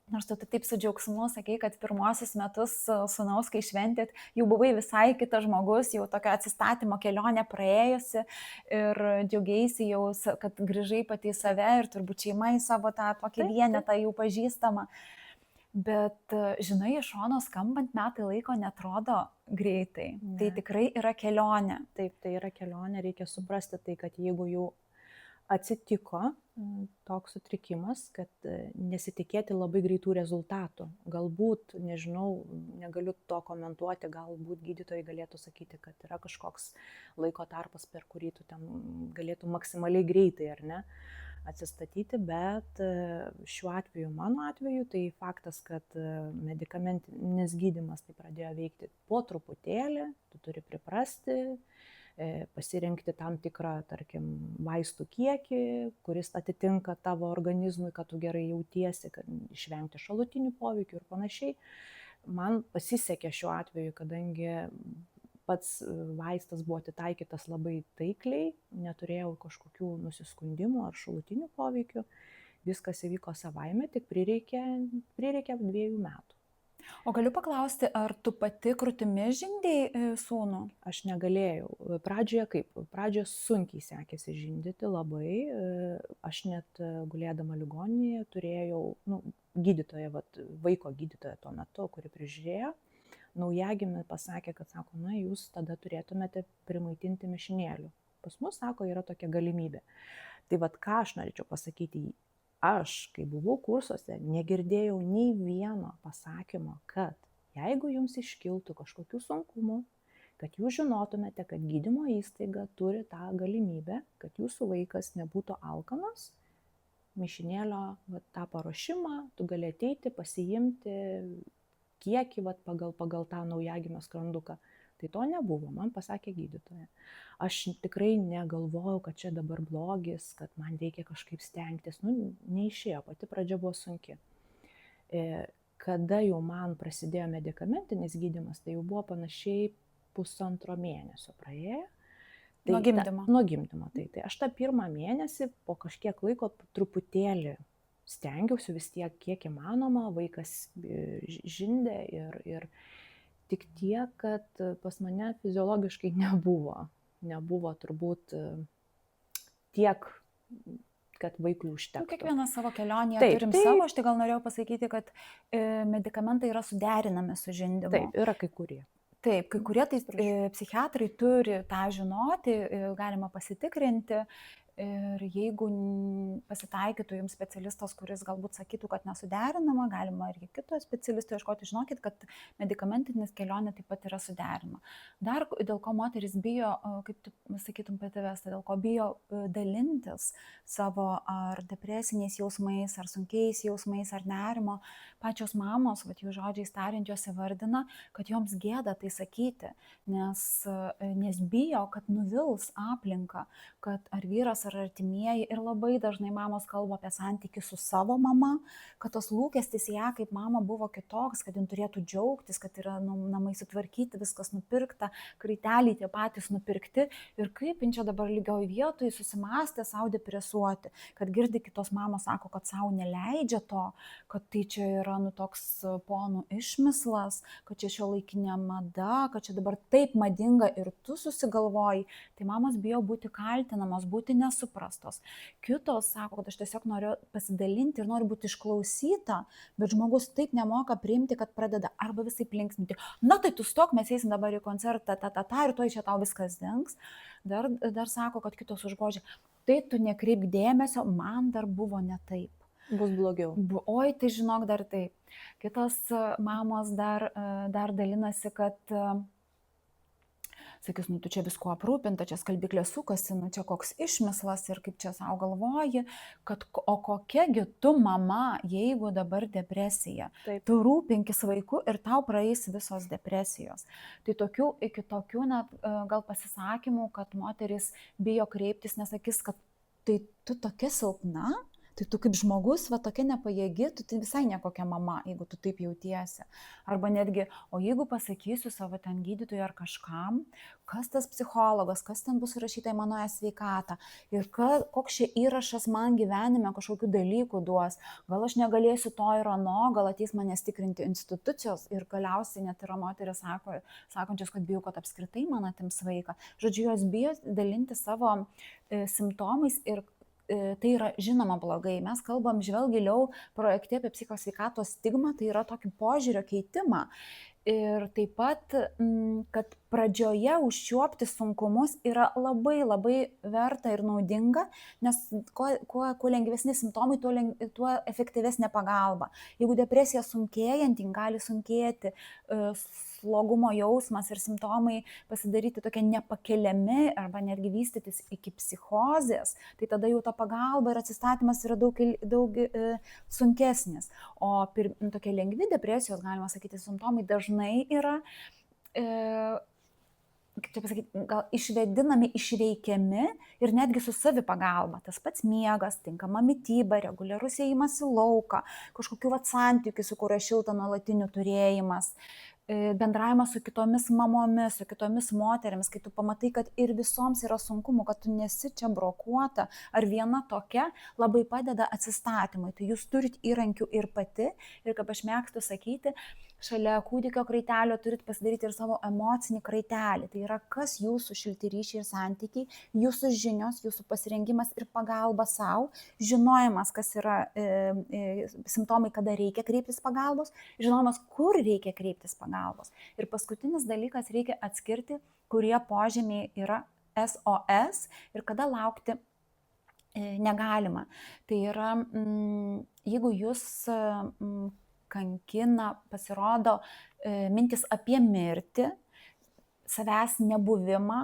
Nors tu taip su džiaugsmu sakei, kad pirmosius metus sūnaus, kai šventėt, jau buvai visai kitas žmogus, jau tokio atsistatymo kelionė praėjusi ir džiaugiaisi jau, kad grįžai pati į save ir turbūt šeima į savo tą tokį vienetą jau pažįstamą. Bet, žinai, iš šono skambant metai laiko netrodo greitai. Ne. Tai tikrai yra kelionė. Taip, tai yra kelionė, reikia suprasti tai, kad jeigu jau atsitiko toks sutrikimas, kad nesitikėti labai greitų rezultatų. Galbūt, nežinau, negaliu to komentuoti, galbūt gydytojai galėtų sakyti, kad yra kažkoks laiko tarpas, per kurį tu ten galėtų maksimaliai greitai, ar ne, atsistatyti, bet šiuo atveju, mano atveju, tai faktas, kad medikamentinis gydymas tai pradėjo veikti po truputėlį, tu turi priprasti, pasirinkti tam tikrą, tarkim, vaistų kiekį, kuris atitinka tavo organizmui, kad tu gerai jautiesi, kad išvengti šalutinių poveikių ir panašiai. Man pasisekė šiuo atveju, kadangi pats vaistas buvo atitaikytas labai taikliai, neturėjau kažkokių nusiskundimų ar šalutinių poveikių, viskas įvyko savaime, tik prireikė 2 metų. O galiu paklausti, ar tu pati krūtimi žindei sūnų? Aš negalėjau. Pradžioje sunkiai sekėsi žindyti labai. Aš net gulėdama ligoninėje turėjau gydytoją, vaiko gydytoją tuo metu, kuri prižiūrėjo. Naujagimį pasakė, kad sako, jūs tada turėtumėte primaitinti mišinėlių. Pas mus, sako, yra tokia galimybė. Tai ką aš norėčiau pasakyti, aš, kai buvau kursuose, negirdėjau nei vieno pasakymo, kad jeigu jums iškiltų kažkokių sunkumų, kad jūs žinotumėte, kad gydymo įstaiga turi tą galimybę, kad jūsų vaikas nebūtų alkanas, mišinėlio tą paruošimą, tu gali ateiti, pasiimti kiekį pagal tą naujagimio skranduką. Tai to nebuvo, man pasakė gydytoja. Aš tikrai negalvojau, kad čia dabar blogis, kad man reikia kažkaip stengtis. Neišėjo, pati pradžia buvo sunki. Kada jau man prasidėjo medikamentinis gydymas, tai jau buvo panašiai 1,5 mėnesio praėjo. Nuo gimdymo. Nuo gimdymo, tai aš tą 1 mėnesį po kažkiek laiko truputėlį stengiausi vis tiek, kiek įmanoma, vaikas žindė ir tik tiek, kad pas mane fiziologiškai nebuvo turbūt tiek, kad vaikui užtektų. Kiekvieną savo kelionėje turim savo, aš tai gal norėjau pasakyti, kad medikamentai yra suderinami su žindymu. Taip, yra kai kurie. Taip, kai kurie tai psichiatrai turi tą žinoti, galima pasitikrinti. Ir jeigu pasitaikytų jums specialistas, kuris galbūt sakytų, kad nesuderinama, galima ir kito specialisto ieškoti, žinokit, kad medikamentinis kelionė taip pat yra suderinama. Dar dėl ko moteris bijo, kaip tu sakytum pati Vesta, dėl ko bijo dalintis savo ar depresiniais jausmais, ar sunkiais jausmais, ar nerimo, pačios mamos, jų žodžiais tariant, jos įvardina, kad joms gėda tai sakyti, nes bijo, kad nuvils aplinką, kad ar vyras ar artimieji ir labai dažnai mamos kalba apie santykį su savo mama, kad tos lūkestis ją kaip mama buvo kitoks, kad jin turėtų džiaugtis, kad yra namai sutvarkyti, viskas nupirkta, kraiteliai tie patys nupirkti ir kaip jin čia dabar lygioj vietoj susimąstė savo depresuoti, kad girdi kitos mamos sako, kad savo neleidžia to, kad tai čia yra toks ponų išmislas, kad čia šiuolaikinė mada, kad čia dabar taip madinga ir tu susigalvoji, tai mamos bijo būti kaltinamos, būti nesuprastos. Kitos sako, kad aš tiesiog noriu pasidalinti ir noriu būti išklausyta, bet žmogus taip nemoka priimti, kad pradeda arba visai linksminti. Na tai tu stok, mes eisim dabar į koncertą, ir tuoj čia tau viskas dings. Dar sako, kad kitos užgožia. Tai tu nekreipk dėmesio, man dar buvo ne taip. Bus blogiau. Oi, tai žinok dar taip. Kitos mamos dar dalinasi, kad sakys, tu čia visko aprūpinta, čia skalbiklė sukasi, čia koks išmislas ir kaip čia savo galvoji, kad o kokiagi tu mama, jeigu dabar depresija. Taip. Tu rūpinkis vaiku ir tau praeis visos depresijos. Tai iki tokių net gal pasisakymų, kad moteris bijo kreiptis, nesakys, kad tai tu tokia silpna, tai tu kaip žmogus, tokia nepajėgi, tu tai visai nekokia mama, jeigu tu taip jautiesi. Arba netgi, o jeigu pasakysiu savo ten gydytojui ar kažkam, kas tas psichologas, kas ten bus rašyta į mano sveikatą ir koks čia įrašas man gyvenime kažkokių dalykų duos, gal aš negalėsiu to ir ano, gal ateis manęs tikrinti institucijos ir galiausiai net yra moteris sakančios, kad bijau, kad apskritai man atims vaiką. Žodžiu, jos bijo dalinti savo simptomais ir tai yra žinoma blogai. Mes kalbam žvelgiliau projekte apie psichosveikatos stigmą, tai yra tokį požiūrio keitimą. Ir taip pat, kad pradžioje užčiuopti sunkumus yra labai labai verta ir naudinga, nes kuo lengvesni simptomai, tuo efektyvesnė pagalba. Jeigu depresija sunkėjant, jin gali sunkėti, slogumo jausmas ir simptomai pasidaryti tokie nepakeliami arba netgi vystytis iki psichozės, tai tada jau ta pagalba ir atsistatymas yra daug sunkesnis. O tokie lengvi depresijos, galima sakyti, simptomai dažnai yra, kaip čia pasakyti, gal išvedinami, išveikiami ir netgi su savipagalba. Tas pats miegas, tinkama mityba, reguliarus ėjimas į lauką, kažkokių santykių, su kuria šilta nuolatinių turėjimas, bendravimas su kitomis mamomis, su kitomis moterimis, kai tu pamatai, kad ir visoms yra sunkumų, kad tu nesi čia brokuota ar viena tokia, labai padeda atsistatymui. Tai jūs turit įrankių ir pati, ir kaip aš mėgstu sakyti, šalia kūdikio kraitelio turit pasidaryti ir savo emocinį kraitelį. Tai yra, kas jūsų šilti ryšiai ir santykiai, jūsų žinios, jūsų pasirengimas ir pagalba savo, žinojimas, kas yra simptomai, kada reikia kreiptis pagalbos, žinojimas, kur reikia kreiptis pagalbos. Ir paskutinis dalykas, reikia atskirti, kurie požymiai yra SOS ir kada laukti negalima. Tai yra, jeigu jūs kankina, pasirodo mintis apie mirtį, savęs nebuvimą,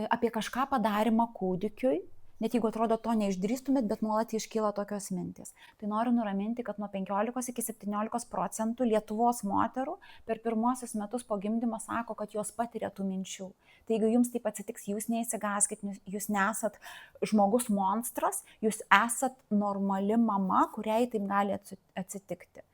apie kažką padarimą kūdikiui, net jeigu atrodo to neišdrįstumėt, bet nuolat iškyla tokios mintis. Tai noriu nuraminti, kad nuo 15 iki 17% Lietuvos moterų per pirmuosius metus po gimdymo sako, kad jos patiria tų minčių. Tai jeigu jums taip atsitiks, jūs neįsigaskit, jūs nesat žmogus monstras, jūs esat normali mama, kuriai taip gali atsitikti.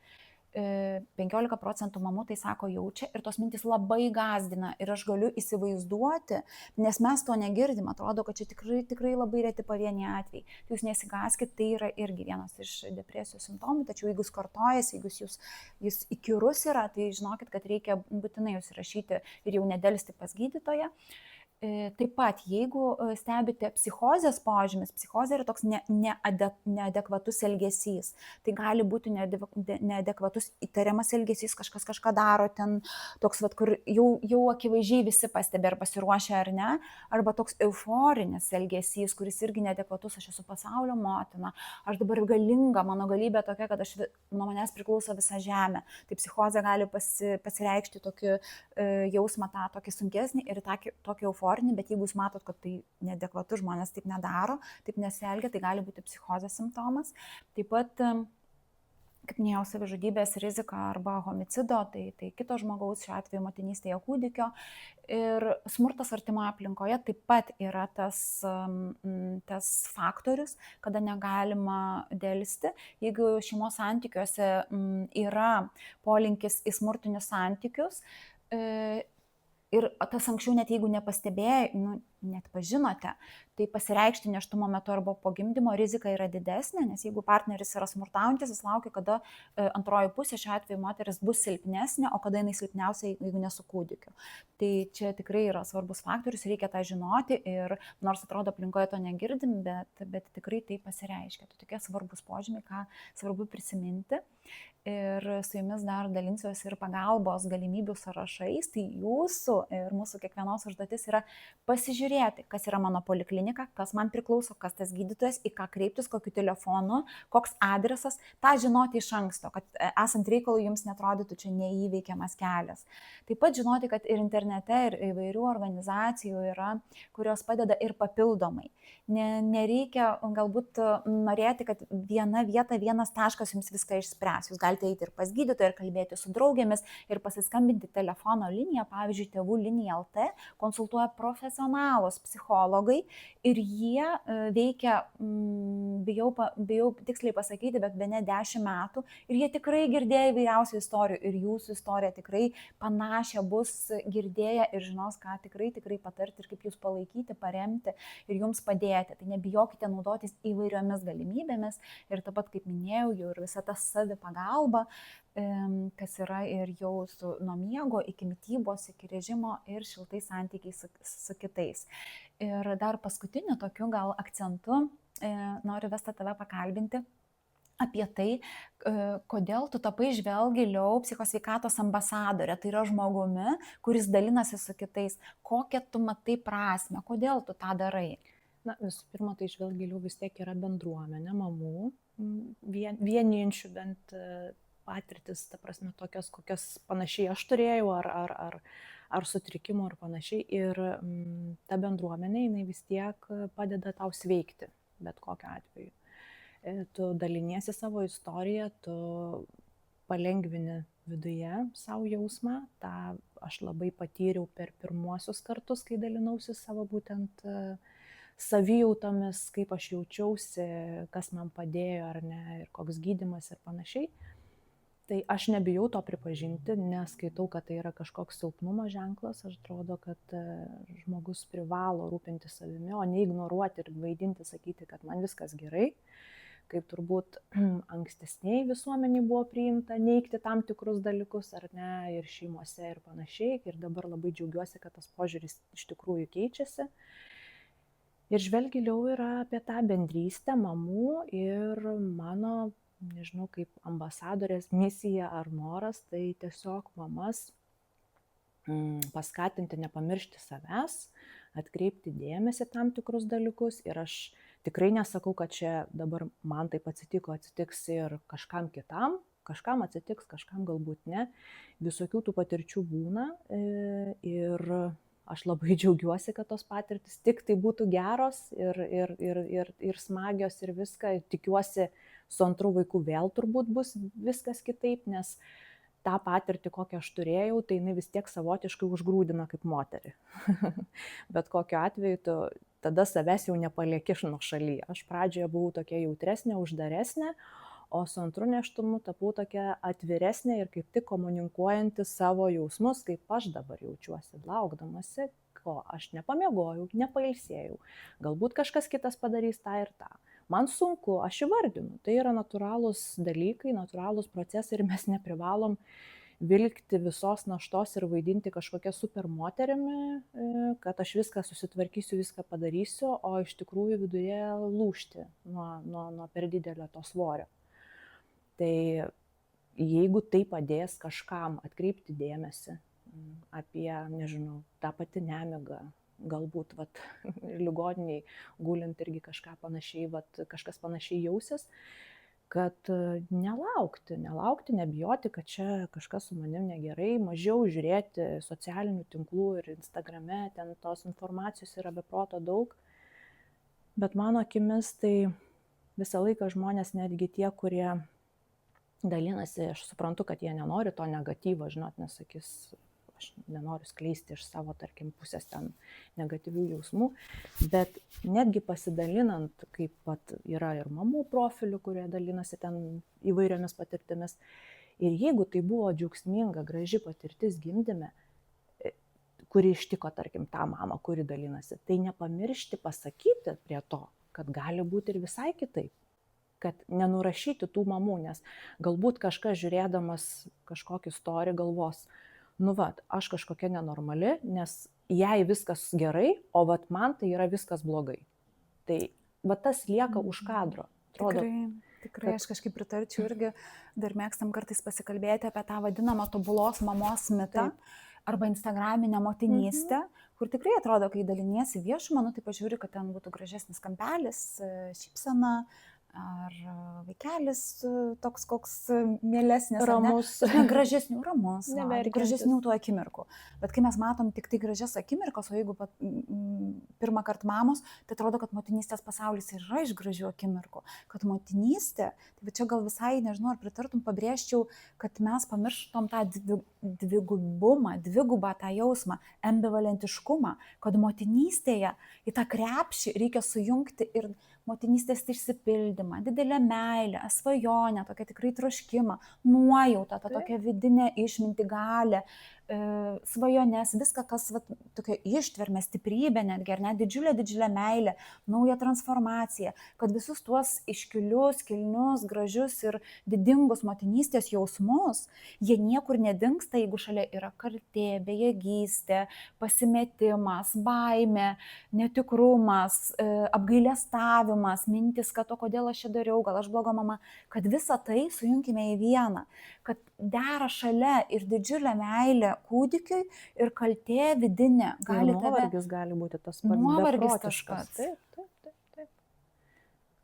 15% mamų tai sako jaučia ir tos mintis labai gąsdina ir aš galiu įsivaizduoti, nes mes to negirdim, atrodo, kad čia tikrai labai reti pavieniai atvejai. Tai jūs nesigaskit, tai yra irgi vienas iš depresijos simptomų, tačiau jeigu jis kartojasi, jeigu jis įkyrus yra, tai žinokit, kad reikia būtinai jūs įrašyti ir jau nedelsti pas gydytoją. Taip pat, jeigu stebite psichozės požymis, psichozė yra toks neadekvatus elgesys. Tai gali būti neadekvatus įtariamas elgesys, kažkas kažką daro ten, toks, kur jau akivaizdžiai visi pastebi ar pasiruošia ar ne, arba toks euforinis elgesys, kuris irgi neadekvatus, aš esu pasaulio motina, aš dabar galinga, mano galybė tokia, kad nuo manęs priklauso visa žemė. Tai psichozė gali pasireikšti tokį jausmą, tą tokį sunkesnį ir tokį euforiją. Bet jeigu jūs matot, kad tai neadekvatus, žmonės taip nedaro, taip nesielgia, tai gali būti psichozės simptomas. Taip pat kaip minėjau, savižudybės rizika arba homicido, tai kito žmogaus, šiuo atveju motinystėje kūdikio. Ir smurtas artimoje aplinkoje taip pat yra tas faktorius, kada negalima dėlsti. Jeigu šeimos santykiuose yra polinkis į smurtinius santykius, ir tas anksčiau net jeigu nepastebėjai, net pažinote, tai pasireikšti nėštumo metu arba po gimdymo rizika yra didesnė, nes jeigu partneris yra smurtaujantis, jis laukia, kada antroji pusė, šiuo atveju moteris, bus silpnesnė, o kada jinai silpniausia, jeigu ne su kūdikiu. Tai čia tikrai yra svarbus faktorius, reikia tą žinoti ir nors atrodo aplinkoje to negirdim, bet tikrai tai pasireiškia. Tai tokie svarbus požymiai, ką svarbu prisiminti. Ir su jumis dar dalinsiuosi ir pagalbos galimybių sąrašais. Tai jūsų ir mūsų kiekvienos užduotis yra pasižiūrėti, kas yra mano poliklinika, kas man priklauso, kas tas gydytojas, į ką kreiptis, kokiu telefonu, koks adresas. Ta žinoti iš anksto, kad esant reikalui jums netrodytų čia neįveikiamas kelias. Taip pat žinoti, kad ir internete, ir įvairių organizacijų yra, kurios padeda ir papildomai. Nereikia galbūt norėti, kad viena vieta, vienas taškas jums viską išspręs. Jūs galite eiti ir pas gydytoją, ir kalbėti su draugėmis, ir pasiskambinti telefono liniją, pavyzdžiui, tėvų linija LT, konsultuoja profesionalūs psichologai ir jie veikia, bijau tiksliai pasakyti, bet bene 10 metų ir jie tikrai girdėjo įvairiausių istorijų ir jūsų istorija tikrai panašią bus girdėję ir žinos, ką tikrai patarti ir kaip jūs palaikyti, paremti ir jums padėti. Tai nebijokite naudotis įvairiomis galimybėmis ir taip pat, kaip minėjau, jau ir visa ta savipagalba, kas yra ir jau nuo miego iki mitybos, iki režimo ir šiltais santykiais su kitais. Ir dar paskutiniu tokiu gal akcentu noriu Vesta tave pakalbinti apie tai, kodėl tu tapai Žvelk giliau psichosveikatos ambasadorė. Tai yra žmogumi, kuris dalinasi su kitais. Kokią tu matai prasmę, kodėl tu tą darai? Na, visų pirma, tai Žvelk giliau vis tiek yra bendruomenė mamų, vienijančių bent patirtis, ta prasme, tokias, kokias panašiai aš turėjau, ar sutrikimų ir panašiai. Ir ta bendruomenė, jinai vis tiek padeda tau sveikti, bet kokiu atveju. Tu daliniesi savo istoriją, tu palengvini viduje savo jausmą. Ta aš labai patyriau per pirmuosius kartus, kai dalinausi savo būtent savijautomis, kaip aš jaučiausi, kas man padėjo ar ne, ir koks gydymas ir panašiai. Tai aš nebijau to pripažinti, neskaitau, kad tai yra kažkoks silpnumo ženklas. Aš atrodo, kad žmogus privalo rūpintis savimi, o ne ignoruoti ir vaidinti, sakyti, kad man viskas gerai. Kaip turbūt ankstesniai visuomeniai buvo priimta neigti tam tikrus dalykus, ar ne, ir šeimose ir panašiai. Ir dabar labai džiaugiuosi, kad tas požiūris iš tikrųjų keičiasi. Ir Žvelk giliau yra apie tą bendrystę mamų ir mano, nežinau, kaip ambasadorės misija ar noras, tai tiesiog mamas paskatinti nepamiršti savęs, atkreipti dėmesį tam tikrus dalykus. Ir aš tikrai nesakau, kad čia dabar man taip atsitiks ir kažkam kitam, kažkam atsitiks, kažkam galbūt ne. Visokių tų patirčių būna ir aš labai džiaugiuosi, kad tos patirtis tik tai būtų geros ir smagios ir viską. Tikiuosi, su antru vaiku vėl turbūt bus viskas kitaip, nes tą patirtį, kokią aš turėjau, tai jinai vis tiek savotiškai užgrūdina kaip moterį. Bet kokiu atveju tu tada savęs jau nepalieki nuošaly. Aš pradžioje buvau tokia jautresnė, uždaresnė, o su antru nėštumu tapau tokia atviresnė ir kaip tik komunikuojanti savo jausmus, kaip aš dabar jaučiuosi, laukdamasi, ko aš nepamiegojau, nepailsėjau. Galbūt kažkas kitas padarys tą ir tą. Man sunku, aš įvardinu, tai yra natūralūs dalykai, natūralūs procesai ir mes neprivalom vilkti visos naštos ir vaidinti kažkokią super moterimi, kad aš viską susitvarkysiu, viską padarysiu, o iš tikrųjų viduje lūžti nuo per didelio to svorio. Tai jeigu tai padės kažkam atkreipti dėmesį apie, nežinau, tą patį nemigą, galbūt ligoniniai gulint irgi kažkas panašiai jausis, kad nelaukti, nebijoti, kad čia kažkas su manim negerai, mažiau žiūrėti socialinių tinklų ir Instagrame, ten tos informacijos yra be proto daug. Bet mano akimis tai visą laiką žmonės, netgi tie, kurie dalinasi, aš suprantu, kad jie nenori to negatyvo, žinot, nesakys, aš nenoriu skleisti iš savo, tarkim, pusės ten negatyvių jausmų, bet netgi pasidalinant, kaip pat yra ir mamų profilių, kurie dalinasi ten įvairiomis patirtimis, ir jeigu tai buvo džiaugsminga, graži patirtis gimdyme, kuri ištiko, tarkim, tą mamą, kuri dalinasi, tai nepamiršti pasakyti prie to, kad gali būti ir visai kitaip, kad nenurašyti tų mamų, nes galbūt kažkas žiūrėdamas kažkokį storį galvos, nu vat, aš kažkokia nenormali, nes jai viskas gerai, o vat man tai yra viskas blogai. Tai vat tas lieka už kadro. Atrodo, Tikrai, aš kažkaip pritarčiau irgi, dar mėgstam kartais pasikalbėti apie tą vadinamą tobulos mamos mitą. Taip. Arba instagraminę motinystę, kur tikrai atrodo, kai daliniesi viešumą, nu tai pažiūri, kad ten būtų gražesnis kampelis, šypsena, ar vaikelis toks koks mielesnis, ramus, gražesnių, ramus, gražesnių tų akimirkų. Bet kai mes matom tik tai gražias akimirkas, o jeigu pirmą kartą mamos, tai atrodo, kad motinystės pasaulis yra iš gražių akimirkų. Kad motinystė, tai čia gal visai, nežinau, ar pritartum, pabrėžčiau, kad mes pamirštom tą dvigubą tą jausmą, ambivalentiškumą, kad motinystėje į tą krepšį reikia sujungti ir motinystės išsipildymą, didelę meilę, svajonę, tokią tikrai troškimą, nuojautą, tą tokią vidinę išmintį, galę, svajones, viską, kas tokia ištvermė, stiprybė netgi, ar net didžiulė meilė, nauja transformacija, kad visus tuos iškilius, kilnius, gražius ir didingus motinystės jausmus, jie niekur nedingsta, jeigu šalia yra kaltė, bejėgystė, pasimetimas, baimė, netikrumas, apgailestavimas, mintis, kad o kodėl aš čia dariau, gal aš bloga mama, kad visą tai sujunkime į vieną, kad dera šalia ir didžiulė meilė kūdikiui ir kaltė vidinė. Nuovargis gali būti tas pats. Nuovargis tas pats. Taip.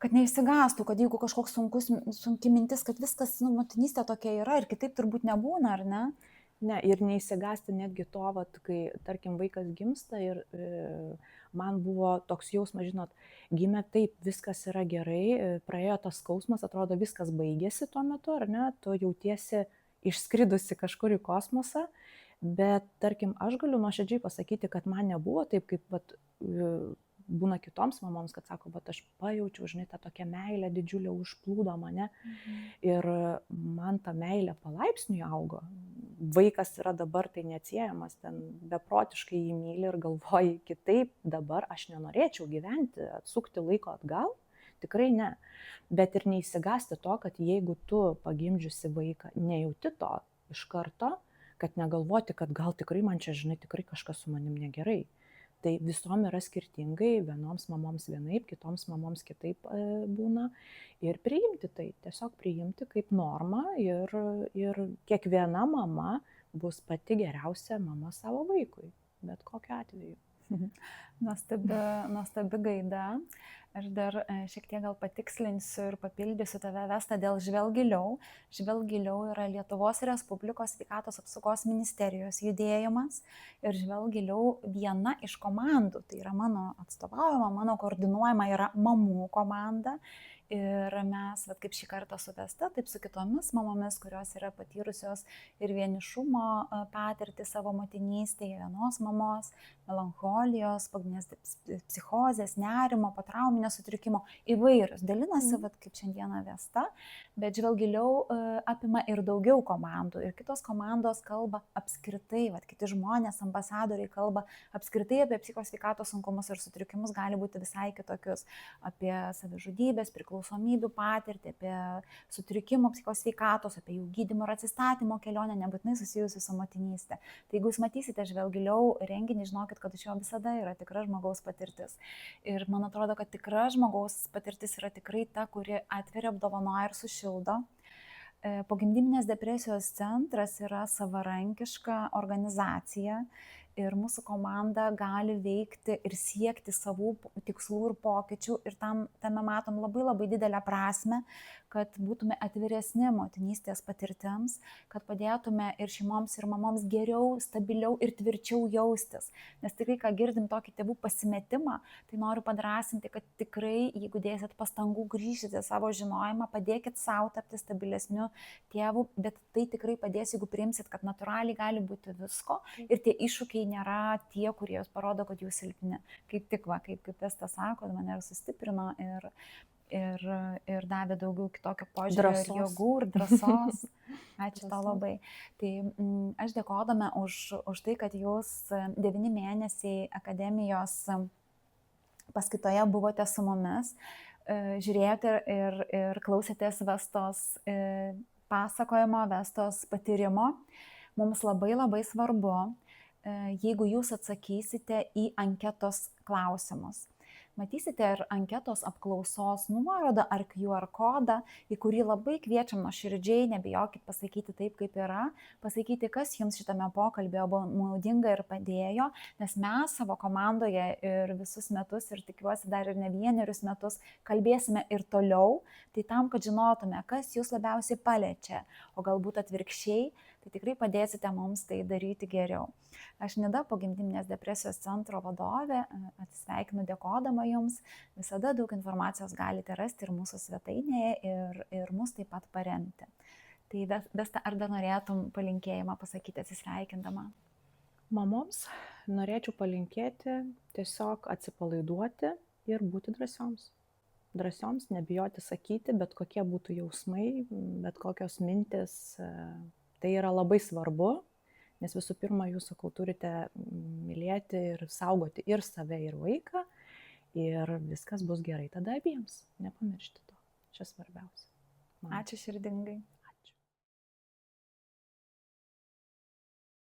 Kad neišsigąstų, kad jeigu kažkoks sunki mintis, kad viskas, motinystė tokia yra ir kitaip turbūt nebūna, ar ne? Ne, ir neįsigąsti netgi to, kai, tarkim, vaikas gimsta ir man buvo toks jausmas, žinot, gimė taip, viskas yra gerai, praėjo tas skausmas, atrodo, viskas baigėsi tuo metu, ar ne, tu jautiesi išskridusi kažkur į kosmosą, bet, tarkim, aš galiu nuoširdžiai pasakyti, kad man nebuvo taip, kaip būna kitoms mamoms, kad sako, bet aš pajaučiau, žinai, tą tokią meilę didžiulę užplūdo mane ir man ta meilė palaipsniui augo. Vaikas yra dabar tai neatsiejamas, ten beprotiškai jį myli ir galvoji kitaip, dabar aš nenorėčiau gyventi, atsukti laiko atgal, tikrai ne. Bet ir neįsigąsti to, kad jeigu tu pagimdžiusi vaiką, nejauti to iš karto, kad negalvoti, kad gal tikrai man čia, žinai, tikrai kažkas su manim negerai. Tai visom yra skirtingai, vienoms mamoms vienaip, kitoms mamoms kitaip būna. Ir priimti tai, tiesiog priimti kaip normą ir kiekviena mama bus pati geriausia mama savo vaikui, bet kokiu atveju. Nuostabi gaida. Aš dar šiek tiek gal patikslinsiu ir papildysiu tave, Vesta, dėl Žvelk giliau. Žvelk giliau yra Lietuvos Respublikos sveikatos apsaugos ministerijos judėjimas ir Žvelk giliau viena iš komandų, tai yra mano atstovaujama, mano koordinuojama yra mamų komanda. Ir mes, kaip šį kartą su Vesta, taip su kitomis mamomis, kurios yra patyrusios ir vienišumo patirtį savo motinystėje, vienos mamos, melancholijos, pagrindinės psichozės, nerimo, potrauminio sutrikimo, įvairius. Dalinasi, kaip šiandieną Vesta, bet Žvelk giliau apima ir daugiau komandų. Ir kitos komandos kalba apskritai, kiti žmonės, ambasadoriai kalba apskritai apie psichikos sveikatos sunkumus ir sutrikimus, gali būti visai kitokius, apie savižudybės, priklausomybių patirtį, apie sutrikimų psichikos sveikatos, apie jų gydymo ir atsistatymo kelionę, nebūtinai susijusių su motinystė. Tai jeigu jūs matysite Žvelk giliau renginį, žinokit, kad iš jo visada yra tikra žmogaus patirtis. Ir man atrodo, kad tikra žmogaus patirtis yra tikrai ta, kuri atveria, apdovanoja ir sušildo. Pogimdyminės depresijos centras yra savarankiška organizacija ir mūsų komanda gali veikti ir siekti savų tikslų ir pokyčių ir tame matom labai didelę prasmę, kad būtume atviresni motinystės patirtims, kad padėtume ir šeimoms, ir mamoms geriau, stabiliau ir tvirčiau jaustis. Nes tikrai, ką girdim tokį tėvų pasimetimą, tai noriu padrasinti, kad tikrai, jeigu dėsit pastangų, grįžite savo žinojimą, padėkit savo tapti stabilesniu tėvu, bet tai tikrai padės, jeigu priimsit, kad natūraliai gali būti visko ir tie iššūkiai nėra tie, kurie jūs parodo, kad jūs silpni. Kaip tik, kaip Vesta sako, mane ir sustiprino ir davė daugiau kitokio požiūrio ir jėgų ir drąsos. Ačiū tau labai. Tai aš dėkodama už tai, kad jūs 9 mėnesiai akademijos paskaitoje buvote su mumis, žiūrėjote ir klausėtės Vestos pasakojimo, Vestos patyrimo. Mums labai labai svarbu, jeigu jūs atsakysite į anketos klausimus. Matysite ir anketos apklausos nuorodą ar QR kodą, į kurį labai kviečiam nuoširdžiai, nebijokit pasakyti taip, kaip yra, pasakyti, kas jums šitame pokalbėje buvo naudinga ir padėjo, nes mes savo komandoje ir visus metus, ir tikiuosi dar ir ne vienerius metus, kalbėsime ir toliau, tai tam, kad žinotume, kas jūs labiausiai paliečia, o galbūt atvirkščiai, tai tikrai padėsite mums tai daryti geriau. Aš Nida, pogimdyminės depresijos centro vadovė, atsisveikinu dėkodama jums. Visada daug informacijos galite rasti ir mūsų svetainėje ir mus taip pat paremti. Tai Vesta, ar dar norėtum palinkėjimą pasakyti atsisveikindama? Mamoms norėčiau palinkėti tiesiog atsipalaiduoti ir būti drąsioms. Drąsioms, nebijoti sakyti, bet kokie būtų jausmai, bet kokios mintis. Tai yra labai svarbu, nes visų pirma, jūs sakau, turite mylėti ir saugoti ir save, ir vaiką, ir viskas bus gerai tada abiems. Nepamiršti to. Čia svarbiausia. Ačiū širdingai.